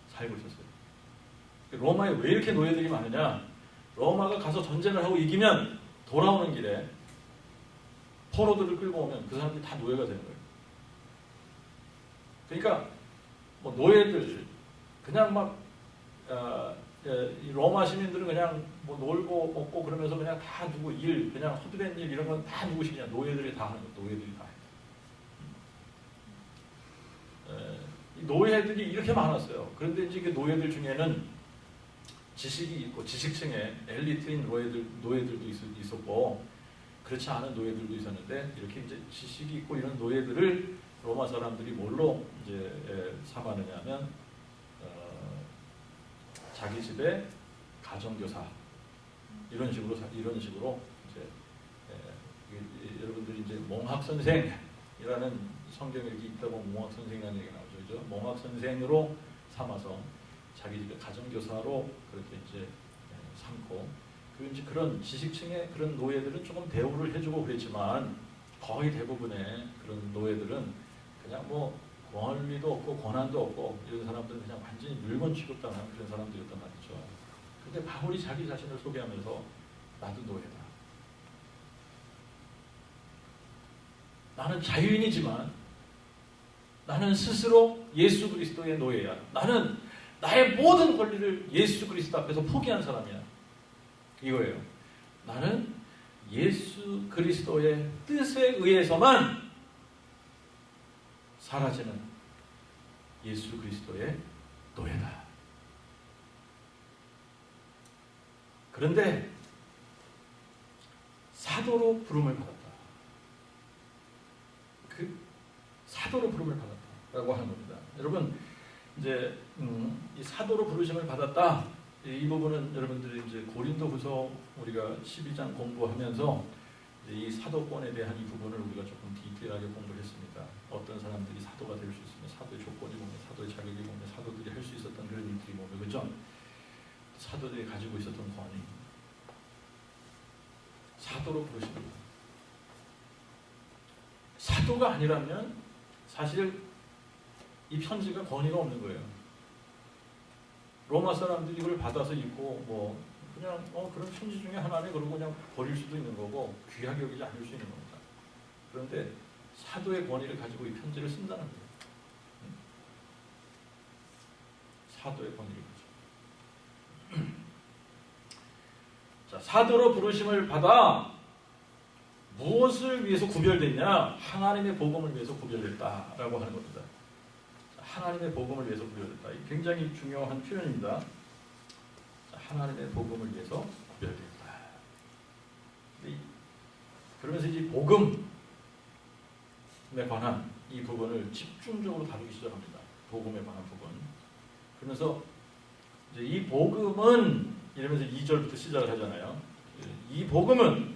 살고 있었어요. 로마에 왜 이렇게 노예들이 많으냐? 로마가 가서 전쟁을 하고 이기면 돌아오는 길에 포로들을 끌고 오면 그 사람들이 다 노예가 되는 거예요. 그러니까 뭐 노예들 그냥 막 이 로마 시민들은 그냥 뭐 놀고 먹고 그러면서 그냥 다 누구 일, 그냥 허드렛 일 이런 건 다 누구시 그냥 노예들이 다 하는 거예요. 노예들이 다 해요. 이 노예들이 이렇게 많았어요. 그런데 이제 그 노예들 중에는 지식이 있고 지식층에 엘리트인 노예들도 있었고, 그렇지 않은 노예들도 있었는데, 이렇게 이제 지식이 있고 이런 노예들을 로마 사람들이 뭘로 이제 삼았느냐면, 자기 집에 가정교사, 이런 식으로 이제 여러분들이 이제 몽학 선생이라는 성경에 이렇게 있다고 몽학 선생이라는 얘기가 나오죠, 그죠? 몽학 선생으로 삼아서 자기 집에 가정교사로 그렇게 이제 삼고, 그리고 이제 그런 지식층의 그런 노예들은 조금 대우를 해주고 그랬지만, 거의 대부분의 그런 노예들은 그냥 뭐 권리도 없고 권한도 없고, 이런 사람들은 그냥 완전히 물건 취급당하는 그런 사람들이었단 말이죠. 근데 바울이 자기 자신을 소개하면서 나도 노예다. 나는 자유인이지만 나는 스스로 예수 그리스도의 노예야. 나는 나의 모든 권리를 예수 그리스도 앞에서 포기한 사람이야. 이거예요. 나는 예수 그리스도의 뜻에 의해서만 사라지는 예수 그리스도의 노예다. 그런데 사도로 부름을 받았다. 그 사도로 부름을 받았다라고 하는 겁니다. 여러분, 이제 이 사도로 부르심을 받았다. 이 부분은 여러분들이 이제 고린도후서 우리가 12장 공부하면서 이 사도권에 대한 이 부분을 우리가 조금 디테일하게 공부를 했습니다. 어떤 사람들이 사도가 될 수 있으면 사도의 조건이 보면, 사도의 자격이 보면, 사도들이 할 수 있었던 그런 일들이 보면, 그죠? 사도들이 가지고 있었던 권위. 사도로 부르십니다. 사도가 아니라면 사실 이 편지가 권위가 없는 거예요. 로마 사람들이 이걸 받아서 읽고 뭐 그냥 그런 편지 중에 하나네 그러고 그냥 버릴 수도 있는 거고 귀하게 여기지 않을 수 있는 겁니다. 그런데 사도의 권위를 가지고 이 편지를 쓴다는 거예요. 사도의 권위를 가지고. 자, 사도로 부르심을 받아 무엇을 위해서 구별됐냐? 하나님의 복음을 위해서 구별됐다라고 하는 겁니다. 하나님의 복음을 위해서 구별됐다. 굉장히 중요한 표현입니다. 하나님의 복음을 위해서 구별됐다. 그러면서 이 복음에 관한 이 부분을 집중적으로 다루기 시작합니다. 복음에 관한 부분. 그러면서 이제 이 복음은 이러면서 2절부터 시작을 하잖아요. 이 복음은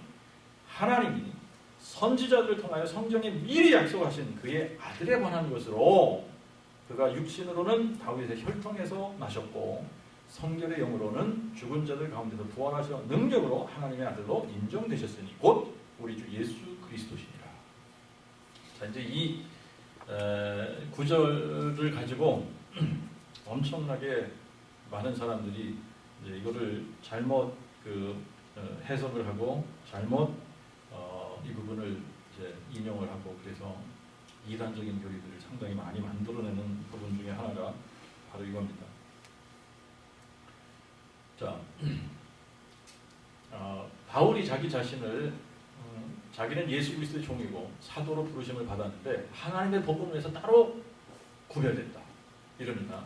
하나님이 선지자들을 통하여 성경에 미리 약속하신 그의 아들에 관한 것으로 그가 육신으로는 다윗의 혈통에서 나셨고 성결의 영으로는 죽은 자들 가운데서 부활하셔 능력으로 하나님의 아들로 인정되셨으니 곧 우리 주 예수 그리스도시니라. 자, 이제 이 구절을 가지고 엄청나게 많은 사람들이 이제 이거를 잘못 해석을 하고 잘못 이 부분을 이제 인용을 하고 그래서 이단적인 교리들을 상당히 많이 만들어내는 부분 중에 하나가 바로 이겁니다. 자, 바울이 자기 자신을 자기는 예수 그리스도의 종이고 사도로 부르심을 받았는데 하나님의 복음에서 따로 구별됐다 이럽니다.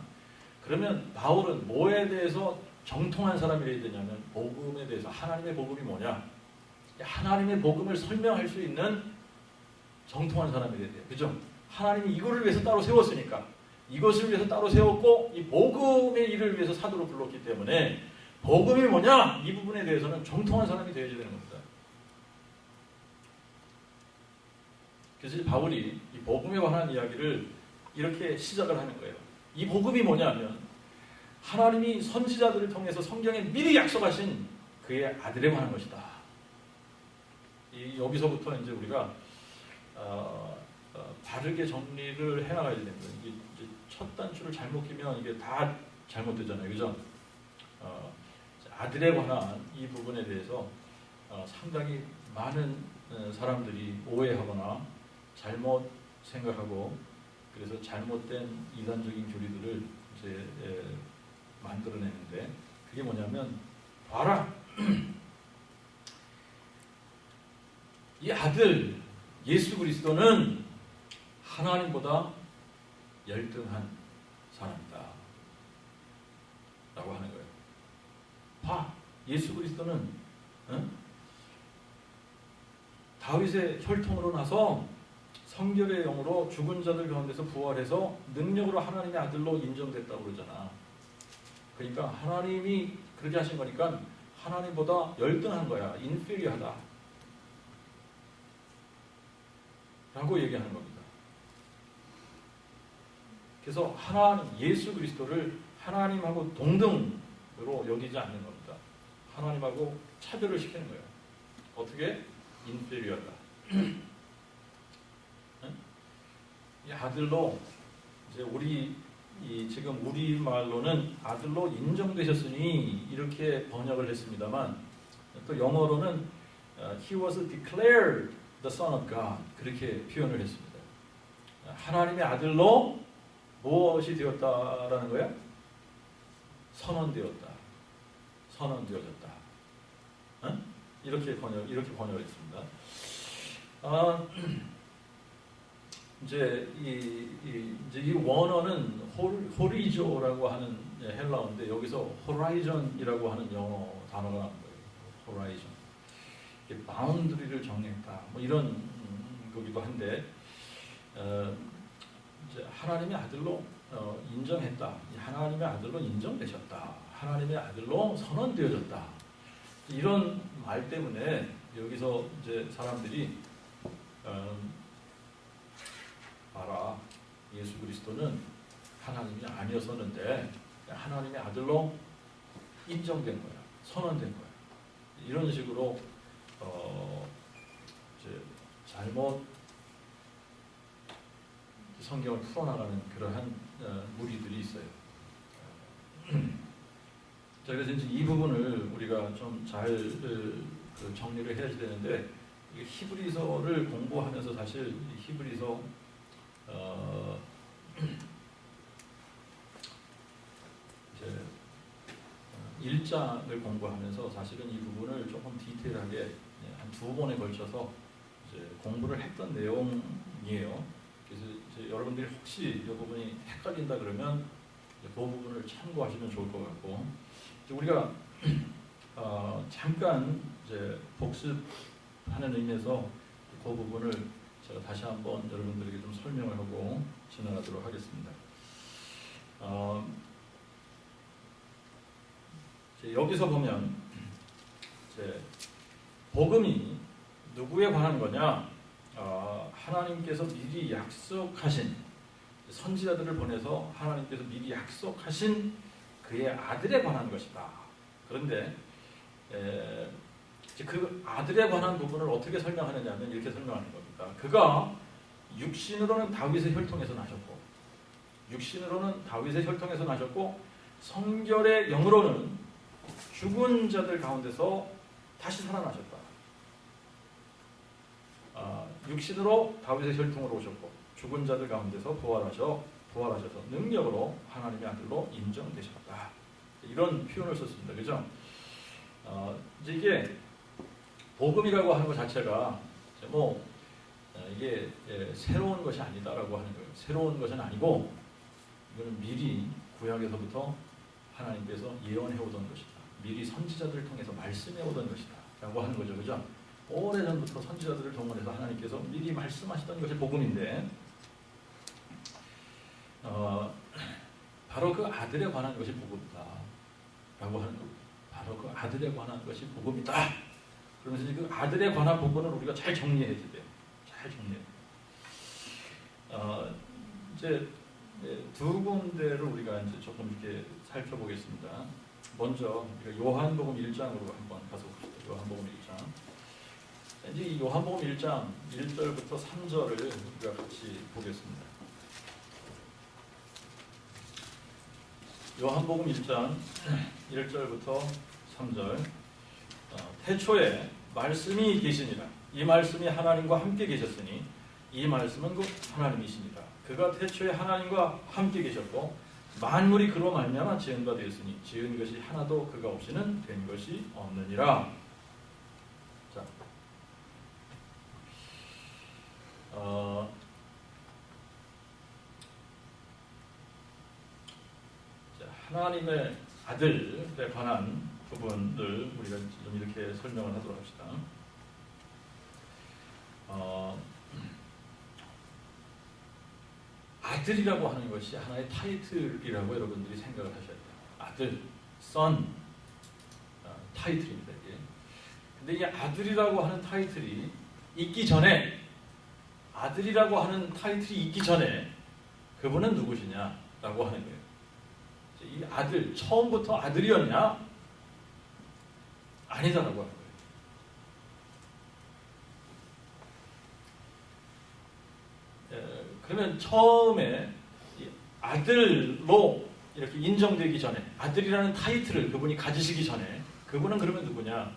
그러면 바울은 뭐에 대해서 정통한 사람이 되어야 되냐면 복음에 대해서 하나님의 복음이 뭐냐? 하나님의 복음을 설명할 수 있는 정통한 사람이 돼야 돼요. 그죠? 하나님이 이거를 위해서 따로 세웠으니까 이것을 위해서 따로 세웠고 이 복음의 일을 위해서 사도로 불렀기 때문에 복음이 뭐냐? 이 부분에 대해서는 정통한 사람이 되어야 되는 겁니다. 그래서 바울이 이 복음에 관한 이야기를 이렇게 시작을 하는 거예요. 이 복음이 뭐냐면 하나님이 선지자들을 통해서 성경에 미리 약속하신 그의 아들에 관한 것이다. 여기서부터 이제 우리가 바르게 정리를 해나가야 됩니다. 이게 이제 첫 단추를 잘못 끼면 이게 다 잘못되잖아요, 그죠? 아들에 관한 이 부분에 대해서 상당히 많은 사람들이 오해하거나 잘못 생각하고 그래서 잘못된 이단적인 교리들을 이제 만들어내는데 그게 뭐냐면 봐라 이 아들 예수 그리스도는 하나님보다 열등한 사람이다 라고 하는 거예요. 봐 예수 그리스도는 다윗의 혈통으로 나서 성결의 영으로 죽은 자들 가운데서 부활해서 능력으로 하나님의 아들로 인정됐다고 그러잖아. 그러니까 하나님이 그렇게 하신 거니까 하나님보다 열등한 거야. 인페리어하다. 라고 얘기하는 겁니다. 그래서 하나님, 예수 그리스도를 하나님하고 동등으로 여기지 않는 겁니다. 하나님하고 차별을 시키는 거예요. 어떻게? 인페리어하다. 이 아들로 이제 지금 우리 말로는 아들로 인정되셨으니 이렇게 번역을 했습니다만 또 영어로는 He was declared the Son of God 그렇게 표현을 했습니다. 하나님의 아들로 무엇이 되었다라는 거예요? 선언되었다. 선언되어졌다. 이렇게 번역을 했습니다. 이제 이 원어는 호리조라고 하는 헬라어인데 여기서 호라이전이라고 하는 영어 단어가 나온 거예요. 호라이전. 바운드리를 정했다. 뭐 이런 거기도 한데 이제 하나님의 아들로 인정했다. 하나님의 아들로 인정되셨다. 하나님의 아들로 선언되어졌다. 이런 말 때문에 여기서 이제 사람들이 봐라 예수 그리스도는 하나님이 아니었었는데 하나님의 아들로 인정된 거야. 선언된 거야. 이런 식으로 이제 잘못 성경을 풀어나가는 그러한 무리들이 있어요. 자, 그래서 이제 이 부분을 우리가 좀 잘 정리를 해야 되는데, 히브리서를 공부하면서 사실 히브리서 이제 1장을 공부하면서 사실은 이 부분을 조금 디테일하게 한 2번에 걸쳐서 이제 공부를 했던 내용이에요. 그래서 이제 여러분들이 혹시 이 부분이 헷갈린다 그러면 그 부분을 참고하시면 좋을 것 같고, 이제 우리가 잠깐 이제 복습하는 의미에서 그 부분을 제가 다시 한번 여러분들에게 좀 설명을 하고 지나가도록 하겠습니다. 여기서 보면 이제 복음이 누구에 관한 거냐? 하나님께서 미리 약속하신, 선지자들을 보내서 하나님께서 미리 약속하신 그의 아들에 관한 것이다. 그런데 그 아들에 관한 부분을 어떻게 설명하느냐면 이렇게 설명하는 겁니다. 그가 육신으로는 다윗의 혈통에서 나셨고, 성결의 영으로는 죽은 자들 가운데서 다시 살아나셨다. 육신으로 다윗의 혈통으로 오셨고, 죽은 자들 가운데서 부활하셔서 능력으로 하나님의 아들로 인정되셨다. 이런 표현을 썼습니다. 그죠? 이제 이게 복음이라고 하는 것 자체가 이게 새로운 것이 아니다라고 하는 거예요. 새로운 것은 아니고, 이거는 미리 구약에서부터 하나님께서 예언해 오던 것이다. 미리 선지자들을 통해서 말씀해 오던 것이다 라고 하는 거죠. 그죠? 오래전부터 선지자들을 동원해서 하나님께서 미리 말씀하시던 것이 복음인데, 바로 그 아들에 관한 것이 복음이다 라고 하는 겁니다. 바로 그 아들에 관한 것이 복음이다. 그러면서 그 아들에 관한 부분을 우리가 잘 정리해야 돼요. 잘 정리해야 돼요. 이제 두 군데를 우리가 이제 조금 이렇게 살펴보겠습니다. 먼저 요한복음 1장으로 한번 가서 봅시다. 요한복음 1장. 이제 이 요한복음 1장 1절부터 3절을 우리가 같이 보겠습니다. 요한복음 1장 1절부터 3절. 태초에 말씀이 계시니라. 이 말씀이 하나님과 함께 계셨으니 이 말씀은 곧 하나님이시니라. 그가 태초에 하나님과 함께 계셨고 만물이 그로 말미암아 지은 바 되었으니 지은 것이 하나도 그가 없이는 된 것이 없느니라. 자, 하나님의 아들에 관한 부분을 우리가 좀 이렇게 설명을 하도록 합시다. 아들이라고 하는 것이 하나의 타이틀이라고 여러분들이 생각을 하셔야 돼요. 아들, son, 타이틀입니다. 이게. 근데 이 아들이라고 하는 타이틀이 있기 전에, 그분은 누구시냐라고 하는 거예요. 이 아들, 처음부터 아들이었냐? 아니다라고 하는 거예요. 그러면 처음에 아들로 이렇게 인정되기 전에, 아들이라는 타이틀을 그분이 가지시기 전에, 그분은 그러면 누구냐?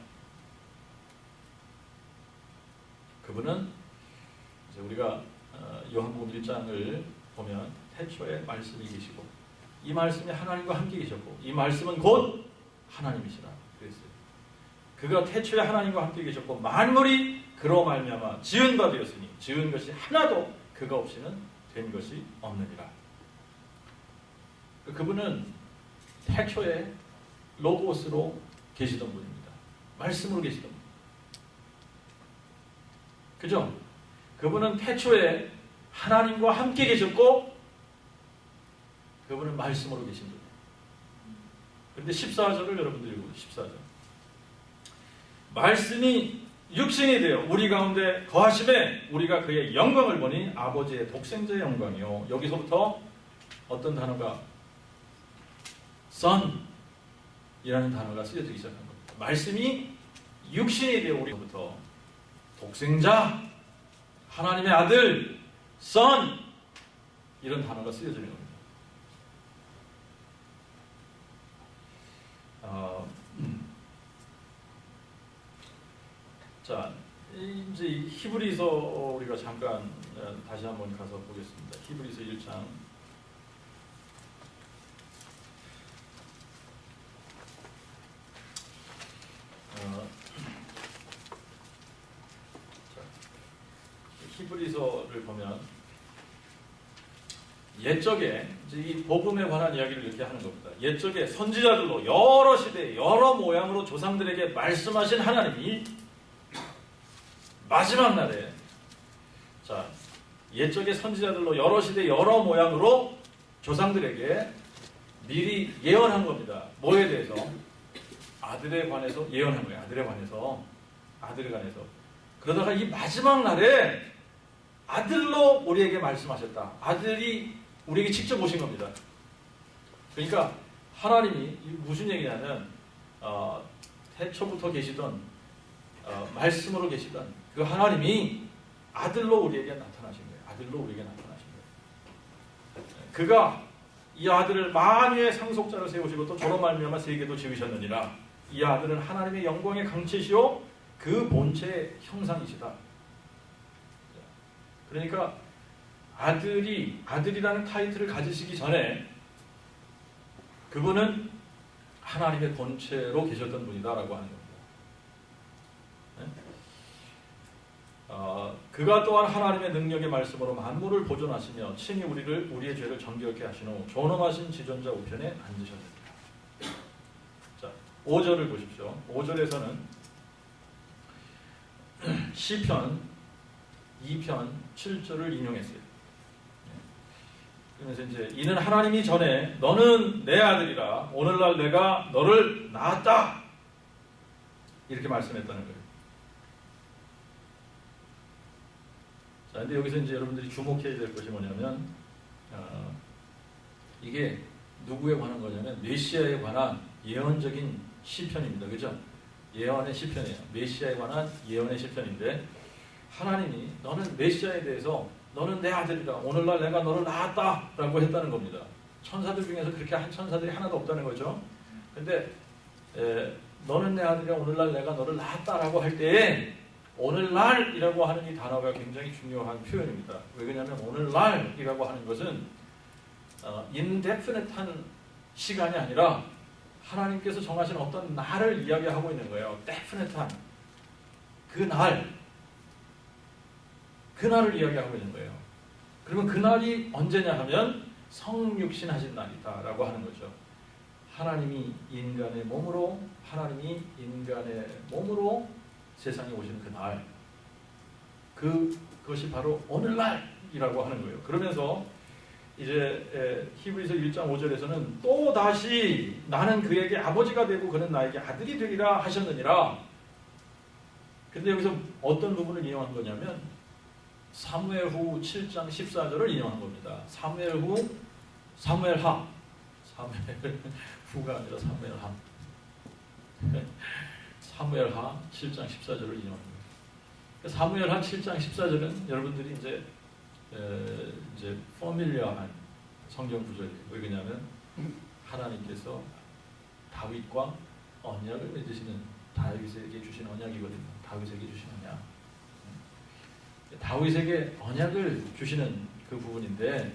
그분은 이제 우리가 요한복음 1장을 보면 태초에 말씀이 계시고, 이 말씀이 하나님과 함께 계셨고, 이 말씀은 곧 하나님이시라 그랬어요. 그가 태초에 하나님과 함께 계셨고 만물이 그로 말미암아 지은 바 되었으니 지은 것이 하나도 그가 없이는 된 것이 없느니라. 그분은 태초에 로고스로 계시던 분입니다. 말씀으로 계시던 분. 그죠? 그분은 태초에 하나님과 함께 계셨고 그분은 말씀으로 계신 분이에요. 그런데 14절을 여러분들 읽어보세요. 14절. 말씀이 육신이 되어 우리 가운데 거하심에 우리가 그의 영광을 보니 아버지의 독생자의 영광이요. 여기서부터 어떤 단어가 son이라는 단어가 쓰여지기 시작한 겁니다. 말씀이 육신이 되어 우리부터 독생자, 하나님의 아들, Son 이런 단어가 쓰여지는 겁니다. 자, 이제 히브리서 우리가 잠깐 다시 한번 가서 보겠습니다. 히브리서 1장. 히브리서를 보면 옛적에 이제 이 복음에 관한 이야기를 이렇게 하는 겁니다. 옛적에 선지자들로 여러 시대 여러 모양으로 조상들에게 말씀하신 하나님이 마지막 날에, 자, 옛적에 선지자들로 여러 시대 여러 모양으로 조상들에게 미리 예언한 겁니다. 뭐에 대해서? 아들에 관해서 예언한 거예요. 아들에 관해서. 그러다가 이 마지막 날에 아들로 우리에게 말씀하셨다. 아들이 우리에게 직접 오신 겁니다. 그러니까 하나님이 무슨 얘기냐면 태초부터 계시던 말씀으로 계시던 그 하나님이 아들로 우리에게 나타나신 거예요. 아들로 우리에게 나타나신 거예요. 그가 이 아들을 만유의 상속자로 세우시고 또 저로 말미암아 세계도 지으셨느니라. 이 아들은 하나님의 영광의 강체시요 그 본체의 형상이시다. 그러니까 아들이라는 타이틀을 가지시기 전에 그분은 하나님의 본체로 계셨던 분이다라고 하는 겁니다. 그가 또한 하나님의 능력의 말씀으로 만물을 보존하시며 친히 우리의 죄를 정결케 하신 후 존엄하신 지존자 우편에 앉으셨습니다. 자, 5절을 보십시오. 5절에서는 시편 2편 7절을 인용했어요. 그러면서 이제 이는 하나님이 전에 너는 내 아들이라 오늘날 내가 너를 낳았다 이렇게 말씀했다는 거예요. 자, 근데 여기서 이제 여러분들이 주목해야 될 것이 뭐냐면 이게 누구에 관한 거냐면 메시아에 관한 예언적인 시편입니다. 그죠? 예언의 시편이에요. 메시아에 관한 예언의 시편인데 하나님이 너는 메시아에 대해서 너는 내 아들이다. 오늘날 내가 너를 낳았다 라고 했다는 겁니다. 천사들 중에서 그렇게 한 천사들이 하나도 없다는 거죠. 근데 너는 내 아들이야. 오늘날 내가 너를 낳았다 라고 할 때에 오늘날이라고 하는 이 단어가 굉장히 중요한 표현입니다. 왜냐하면 오늘날이라고 하는 것은 indefinite한 시간이 아니라 하나님께서 정하신 어떤 날을 이야기하고 있는 거예요. definite한 그날을 이야기하고 있는 거예요. 그러면 그날이 언제냐 하면 성육신 하신 날이다라고 하는 거죠. 하나님이 인간의 몸으로 세상에 오시는 그날, 그것이 바로 오늘날이라고 하는 거예요. 그러면서 이제 히브리서 1장 5절에서는 또 다시 나는 그에게 아버지가 되고 그는 나에게 아들이 되리라 하셨느니라. 근데 여기서 어떤 부분을 인용한 거냐면 사무엘 후 7장 14절을 인용한 겁니다. 사무엘 후가 아니라 사무엘하 7장 14절을 인용한 거예요. 사무엘하 7장 14절은 여러분들이 이제 포밀리어한 성경 구절이에요. 왜냐하면 하나님께서 다윗과 언약을 맺으시는 다윗에게 주신 언약이거든요. 다윗에게 주신 언약. 다윗에게 언약을 주시는 그 부분인데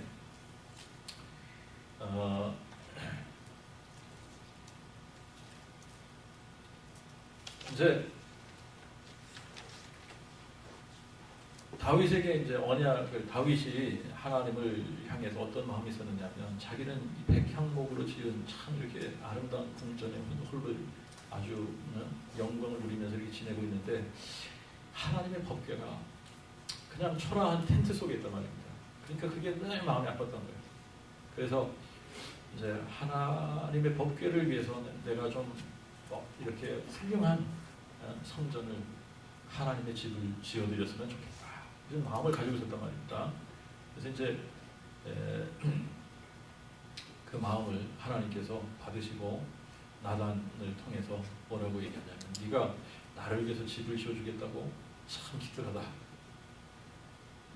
이제 다윗에게 이제 언약을 다윗이 하나님을 향해서 어떤 마음이 있었느냐면 자기는 백향목으로 지은 참 이렇게 아름다운 궁전에 홀로 아주 영광을 누리면서 이렇게 지내고 있는데 하나님의 법궤가 그냥 초라한 텐트 속에 있단 말입니다. 그러니까 그게 늘 마음이 아팠던 거예요. 그래서 이제 하나님의 법궤를 위해서는 내가 좀 이렇게 훌륭한 성전을 하나님의 집을 지어드렸으면 좋겠다. 이런 마음을 가지고 있었단 말입니다. 그래서 이제 그 마음을 하나님께서 받으시고 나단을 통해서 뭐라고 얘기하냐면 네가 나를 위해서 집을 지어주겠다고 참 기특하다.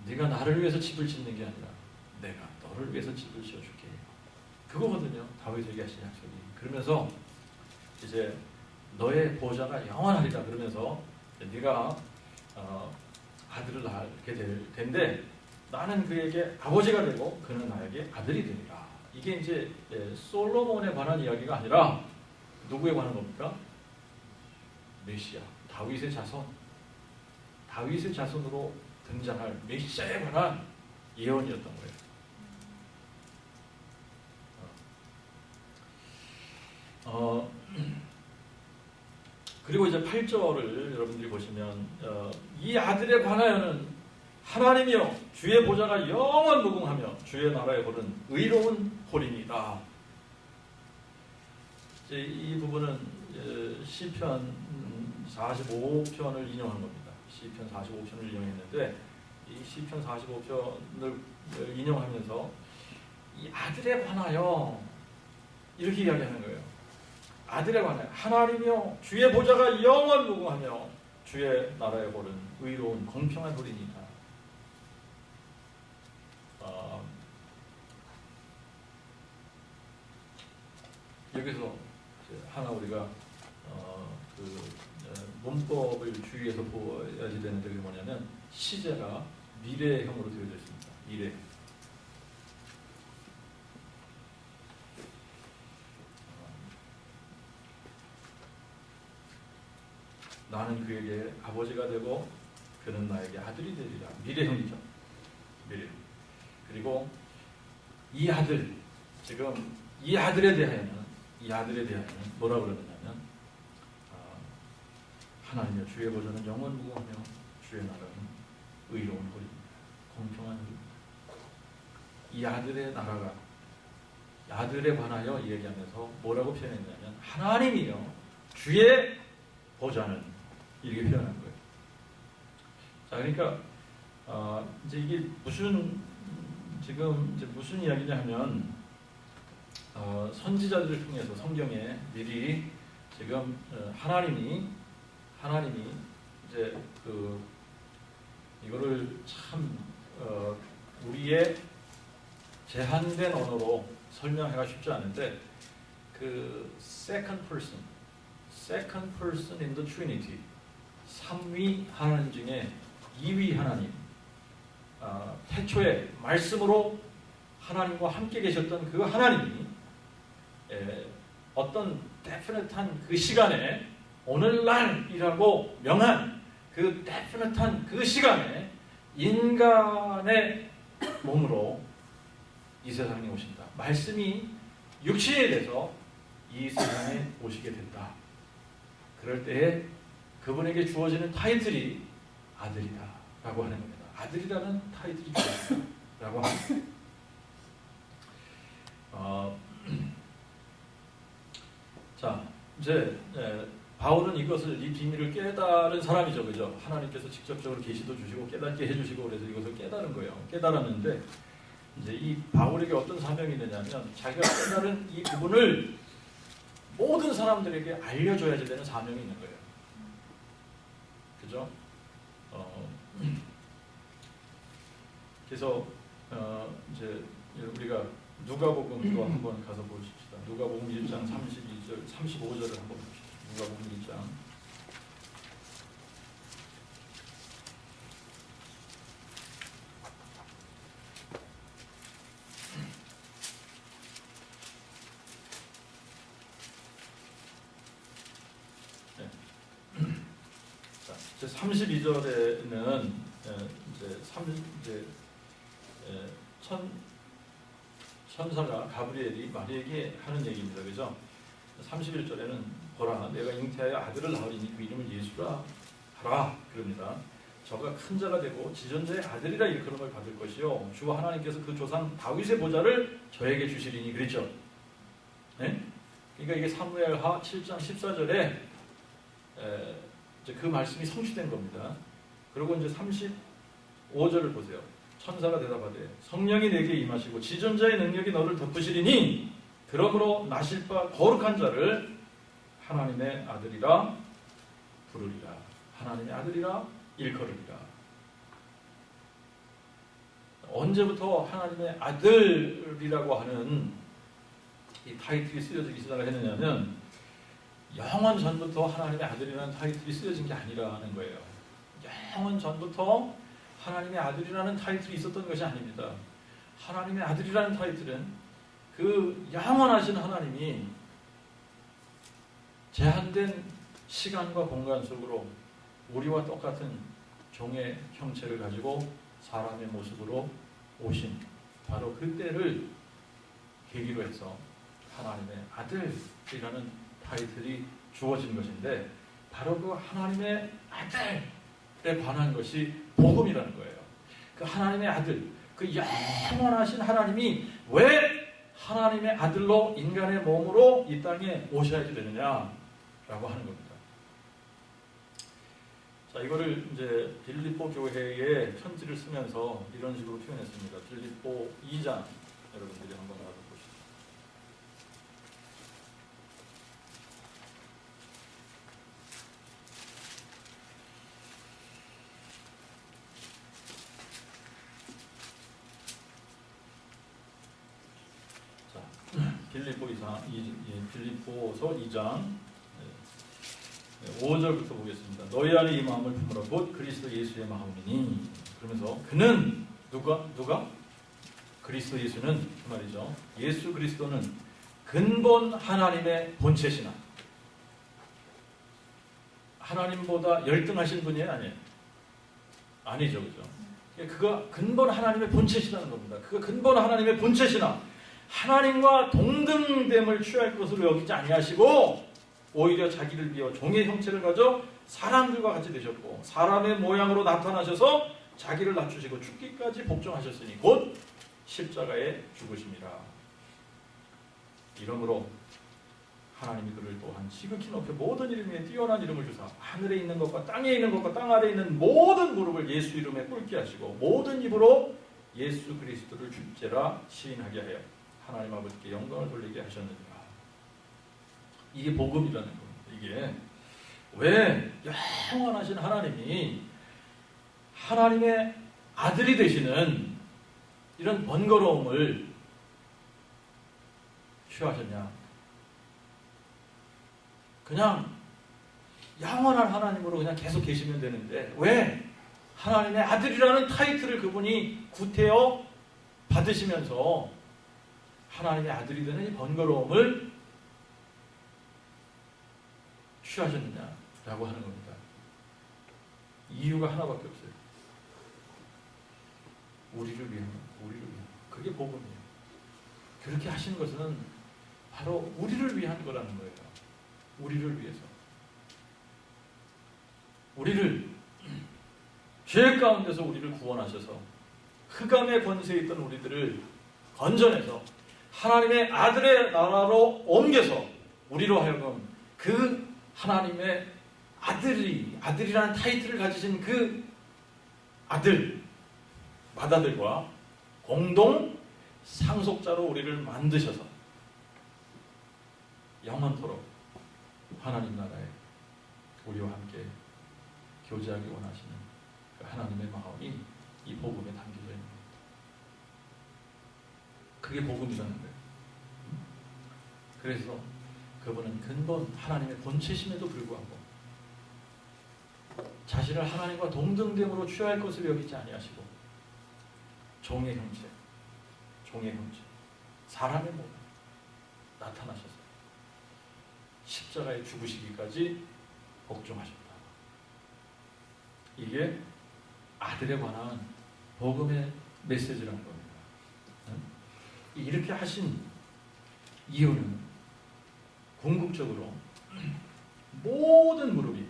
네가 나를 위해서 집을 짓는 게 아니라 내가 너를 위해서 집을 지어줄게. 그거거든요. 다윗에게 하신 약속이. 그러면서 이제 너의 보좌가 영원하리라 그러면서 네가 아들을 낳게 될 텐데 나는 그에게 아버지가 되고 그는 나에게 아들이 되리라. 이게 이제 솔로몬에 관한 이야기가 아니라 누구에 관한 겁니까? 메시아, 다윗의 자손, 다윗의 자손으로 등장할 메시아에 관한 예언이었던 거예요. 그리고 이제 8절을 여러분들이 보시면 이 아들에 관하여는 하나님이여 주의 보좌가 영원 무궁하며 주의 나라의 홀은 의로운 홀이니이다. 이제 이 부분은 시편 45편을 인용한 겁니다. 시편 45편을 인용했는데 이 시편 45편을 인용하면서 이 아들에 관하여 이렇게 이야기하는 거예요. 아들에 관하여 하나님이여 주의 보좌가 영원 무궁하며 주의 나라의 홀은 의로운 공평한 홀이니이다. 여기서 하나 우리가 문법을 주의해서 보아야지 되는데 그게 뭐냐면 시제가 미래형으로 되어져 있습니다. 미래. 나는 그에게 아버지가 되고 그는 나에게 아들이 되리라. 미래형이죠. 미래형. 그리고 이 아들, 지금 이 아들에 대하여는 뭐라 그러느냐면 하나님의 주의 보좌는 영원 무궁하며 주의 나라는 의로운 홀입니다. 공평한 홀입니다. 이 아들의 나라가 아들에 관하여 얘기하면서 뭐라고 표현했냐면 하나님이요 주의 보좌는 이렇게 표현한 거예요. 자, 그러니까 이제 이게 지금 이제 무슨 이야기냐 하면 선지자들을 통해서 성경에 미리 지금 하나님이 이제 이거를 참 우리의 제한된 언어로 설명하기가 쉽지 않은데 second person in the Trinity 3위 하나님 중에 2위 하나님 태초에 말씀으로 하나님과 함께 계셨던 그 하나님이 어떤 definite한 그 시간에 오늘날이라고 명한 그 definite한 그 시간에 인간의 몸으로 이 세상에 오신다. 말씀이 육신이 돼서 이 세상에 오시게 된다. 그럴 때에 그분에게 주어지는 타이틀이 아들이다 라고 하는 겁니다. 아들이라는 타이틀이 주어진다 라고 합니다. 자, 이제 바울은 이 비밀을 깨달은 사람이죠, 그죠? 하나님께서 직접적으로 계시도 주시고 깨닫게 해주시고 그래서 이것을 깨달은 거예요. 깨달았는데 이제 이 바울에게 어떤 사명이 있느냐면 자기가 깨달은 이 부분을 모든 사람들에게 알려줘야지 되는 사명이 있는 거예요. 그죠? 그래서 이제 우리가 누가복음도 한번 가서 보십시다. 누가복음 1장 32절, 35절을 한번 봅시다. 누가복음 1장. 네. 자, 32절에는 천사가 가브리엘이 마리에게 하는 얘기입니다. 그죠? 31절에는 보라 내가 잉태하여 아들을 낳으리니 그 이름을 예수라 하라 그럽니다. 저가 큰 자가 되고 지존자의 아들이라 일컬음을 받을 것이요 주 하나님께서 그 조상 다윗의 보좌를 저에게 주시리니 그랬죠. 네? 그러니까 이게 사무엘하 7장 14절에 이제 그 말씀이 성취된 겁니다. 그리고 이제 35절을 보세요. 천사가 대답하되 성령이 내게 임하시고 지존자의 능력이 너를 덮으시리니 그러므로 나실 바 거룩한 자를 하나님의 아들이라 부르리라. 하나님의 아들이라 일컬으리라. 언제부터 하나님의 아들이라고 하는 이 타이틀이 쓰여지기 시작했느냐면 영원 전부터 하나님의 아들이라는 타이틀이 쓰여진 게 아니라는 거예요. 영원 전부터 하나님의 아들이라는 타이틀이 있었던 것이 아닙니다. 하나님의 아들이라는 타이틀은 그 영원하신 하나님이 제한된 시간과 공간 속으로 우리와 똑같은 종의 형체를 가지고 사람의 모습으로 오신 바로 그때를 계기로 해서 하나님의 아들이라는 타이틀이 주어진 것인데 바로 그 하나님의 아들에 관한 것이 복음이라는 거예요. 그 하나님의 아들, 그 영원하신 하나님이 왜 하나님의 아들로 인간의 몸으로 이 땅에 오셔야지 되느냐라고 하는 겁니다. 자, 이거를 이제 빌립보 교회에 편지를 쓰면서 이런 식으로 표현했습니다. 빌립보 2장 여러분들이 한번 알아보시죠. 빌립보서 2장 5절부터 보겠습니다. 너희 안에 이 마음을 품으라 곧 그리스도 예수의 마음이니. 그러면서 그는 누가? 그리스도 예수는 그 말이죠. 예수 그리스도는 근본 하나님의 본체시나. 하나님보다 열등하신 분이에요? 아니에요? 아니죠. 그죠? 그가 근본 하나님의 본체시라는 겁니다. 그가 근본 하나님의 본체시나 하나님과 동등됨을 취할 것으로 여기지 아니하시고 오히려 자기를 비워 종의 형체를 가져 사람들과 같이 되셨고 사람의 모양으로 나타나셔서 자기를 낮추시고 죽기까지 복종하셨으니 곧 십자가에 죽으심이라. 이러므로 하나님이 그를 또한 지극히 높여 모든 이름 위에 뛰어난 이름을 주사 하늘에 있는 것과 땅에 있는 것과 땅 아래에 있는 모든 무릎을 예수 이름에 꿇게 하시고 모든 입으로 예수 그리스도를 주제라 시인하게 하여 하나님 아버지께 영광을 돌리게 하셨느니라. 이게 복음이라는 겁니다. 이게 왜 영원하신 하나님이 하나님의 아들이 되시는 이런 번거로움을 취하셨냐? 그냥 영원한 하나님으로 그냥 계속 계시면 되는데 왜 하나님의 아들이라는 타이틀을 그분이 구태여 받으시면서 하나님의 아들이 되는 이 번거로움을 취하셨느냐라고 하는 겁니다. 이유가 하나밖에 없어요. 우리를 위한 그게 복음이에요. 그렇게 하신 것은 바로 우리를 위한 거라는 거예요. 우리를 위해서. 우리를 죄 가운데서 우리를 구원하셔서 흑암의 권세에 있던 우리들을 건져내서 하나님의 아들의 나라로 옮겨서 우리로 하여금 그 하나님의 아들이라는 타이틀을 가지신 그 맏아들과 공동 상속자로 우리를 만드셔서 영원토록 하나님 나라에 우리와 함께 교제하기 원하시는 그 하나님의 마음이 이 복음에 담겨져 있는 겁니다. 그게 복음이라는 거예요. 그래서 그분은 근본 하나님의 본체심에도 불구하고 자신을 하나님과 동등됨으로 취할 것을 여기지 아니하시고 종의 형체, 사람의 몸 나타나셔서 십자가에 죽으시기까지 복종하셨다. 이게 아들에 관한 복음의 메시지라는 겁니다. 이렇게 하신 이유는 궁극적으로 모든 무릎이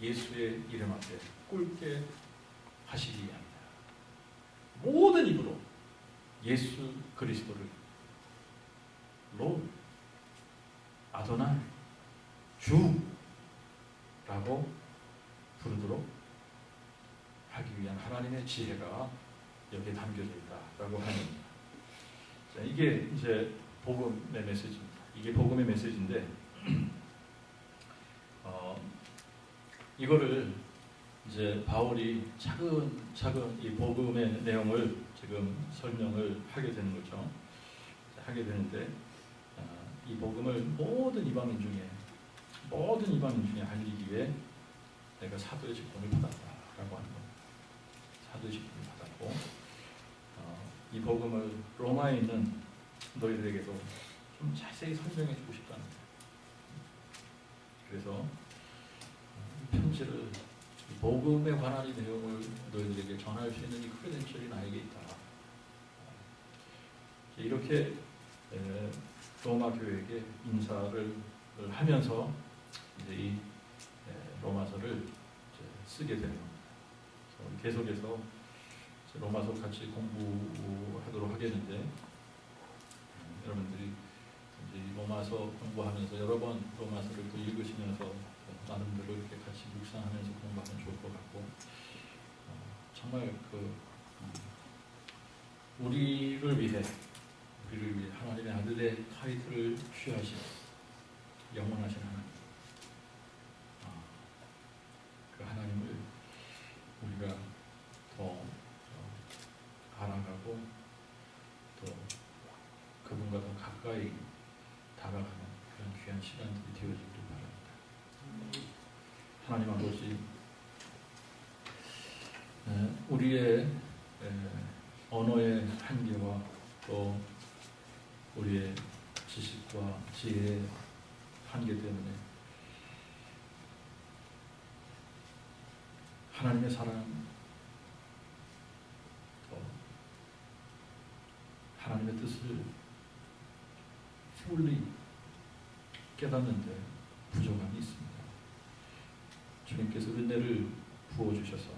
예수의 이름 앞에 꿇게 하시기 위함이다. 모든 입으로 예수 그리스도를 로 아도나이 주라고 부르도록 하기 위한 하나님의 지혜가 여기에 담겨져 있다라고 하는 겁니다. 자, 이게 이제 복음의 메시지입니다. 이게 복음의 메시지인데 이거를 이제 바울이 차근차근 이 복음의 내용을 지금 설명을 하게 되는 거죠. 하게 되는데 이 복음을 모든 이방인 중에 알리기 위해 내가 사도의 직분을 받았다라고 하는 겁니다. 사도의 직분을 받았고 이 복음을 로마에 있는 너희들에게도 좀 자세히 설명해 주고 싶다는 거예요. 그래서 편지를 복음에 관한 이 내용을 너희들에게 전할 수 있는 이 크레덴셜이 나에게 있다. 이렇게 로마 교회에게 인사를 하면서 이제 이 로마서를 이제 쓰게 되는 겁니다. 계속해서 로마서 같이 공부하도록 하겠는데 여러분들이 이제 이 로마서 공부하면서 여러 번 로마서를 또 읽으시면서 나름대로 이렇게 같이 묵상하면서 공부하면 좋을 것 같고 정말 우리를 위해 하나님의 아들의 타이틀을 취하신 영원하신 하나님, 그 하나님을 우리가 더 알아가고 또 그분과 더 가까이 다가가는 그런 귀한 시간들이 되어지기를 바랍니다. 하나님 아버지, 우리의 언어의 한계와 또 우리의 지식과 지혜의 한계 때문에 하나님의 사랑, 또 하나님의 뜻을 fully 깨닫는데 부족함이 있습니다. 주님께서 은혜를 부어주셔서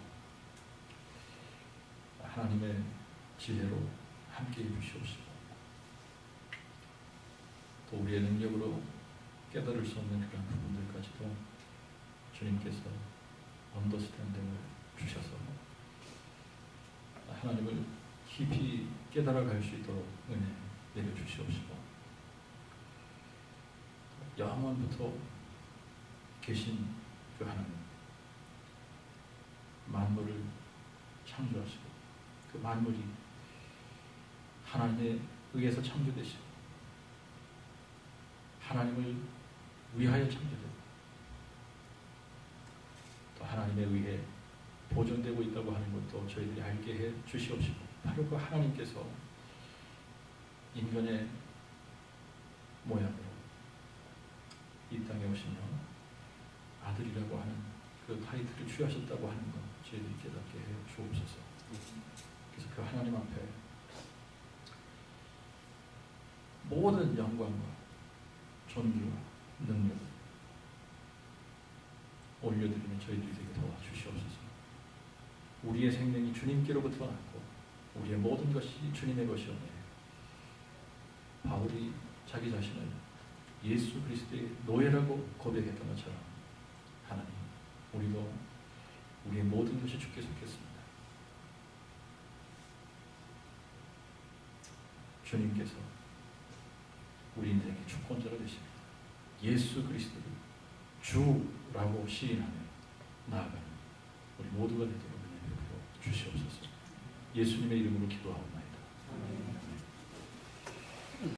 하나님의 지혜로 함께해 주시옵시고 또 우리의 능력으로 깨달을 수 없는 그런 부분들까지도 주님께서 언더스탠딩을 주셔서 하나님을 깊이 깨달아갈 수 있도록 은혜 내려주시옵시고 영원부터 계신 그 하나님, 만물을 창조하시고 그 만물이 하나님에 의해서 창조되시고 하나님을 위하여 창조되고 또 하나님에 의해 보존되고 있다고 하는 것도 저희들이 알게 해 주시옵시고 바로 그 하나님께서 인간의 모양으로 이 땅에 오시며 아들이라고 하는 그 타이틀을 취하셨다고 하는 것 저희들이 깨닫게 해 주옵소서. 그래서 그 하나님 앞에 모든 영광과 존귀와 능력을 올려드리는 저희들이 되게 도와주시옵소서. 우리의 생명이 주님께로부터 났고 우리의 모든 것이 주님의 것이오매 바울이 자기 자신을 예수 그리스도의 노예라고 고백했던 것처럼 하나님, 우리도 우리의 모든 것이 주께 속했습니다. 주님께서 우리 인생의 주권자가 되십니다. 예수 그리스도를 주라고 시인하며 나아가는 우리 모두가 되도록 은혜 베풀어 주시옵소서. 예수님의 이름으로 기도하옵나이다.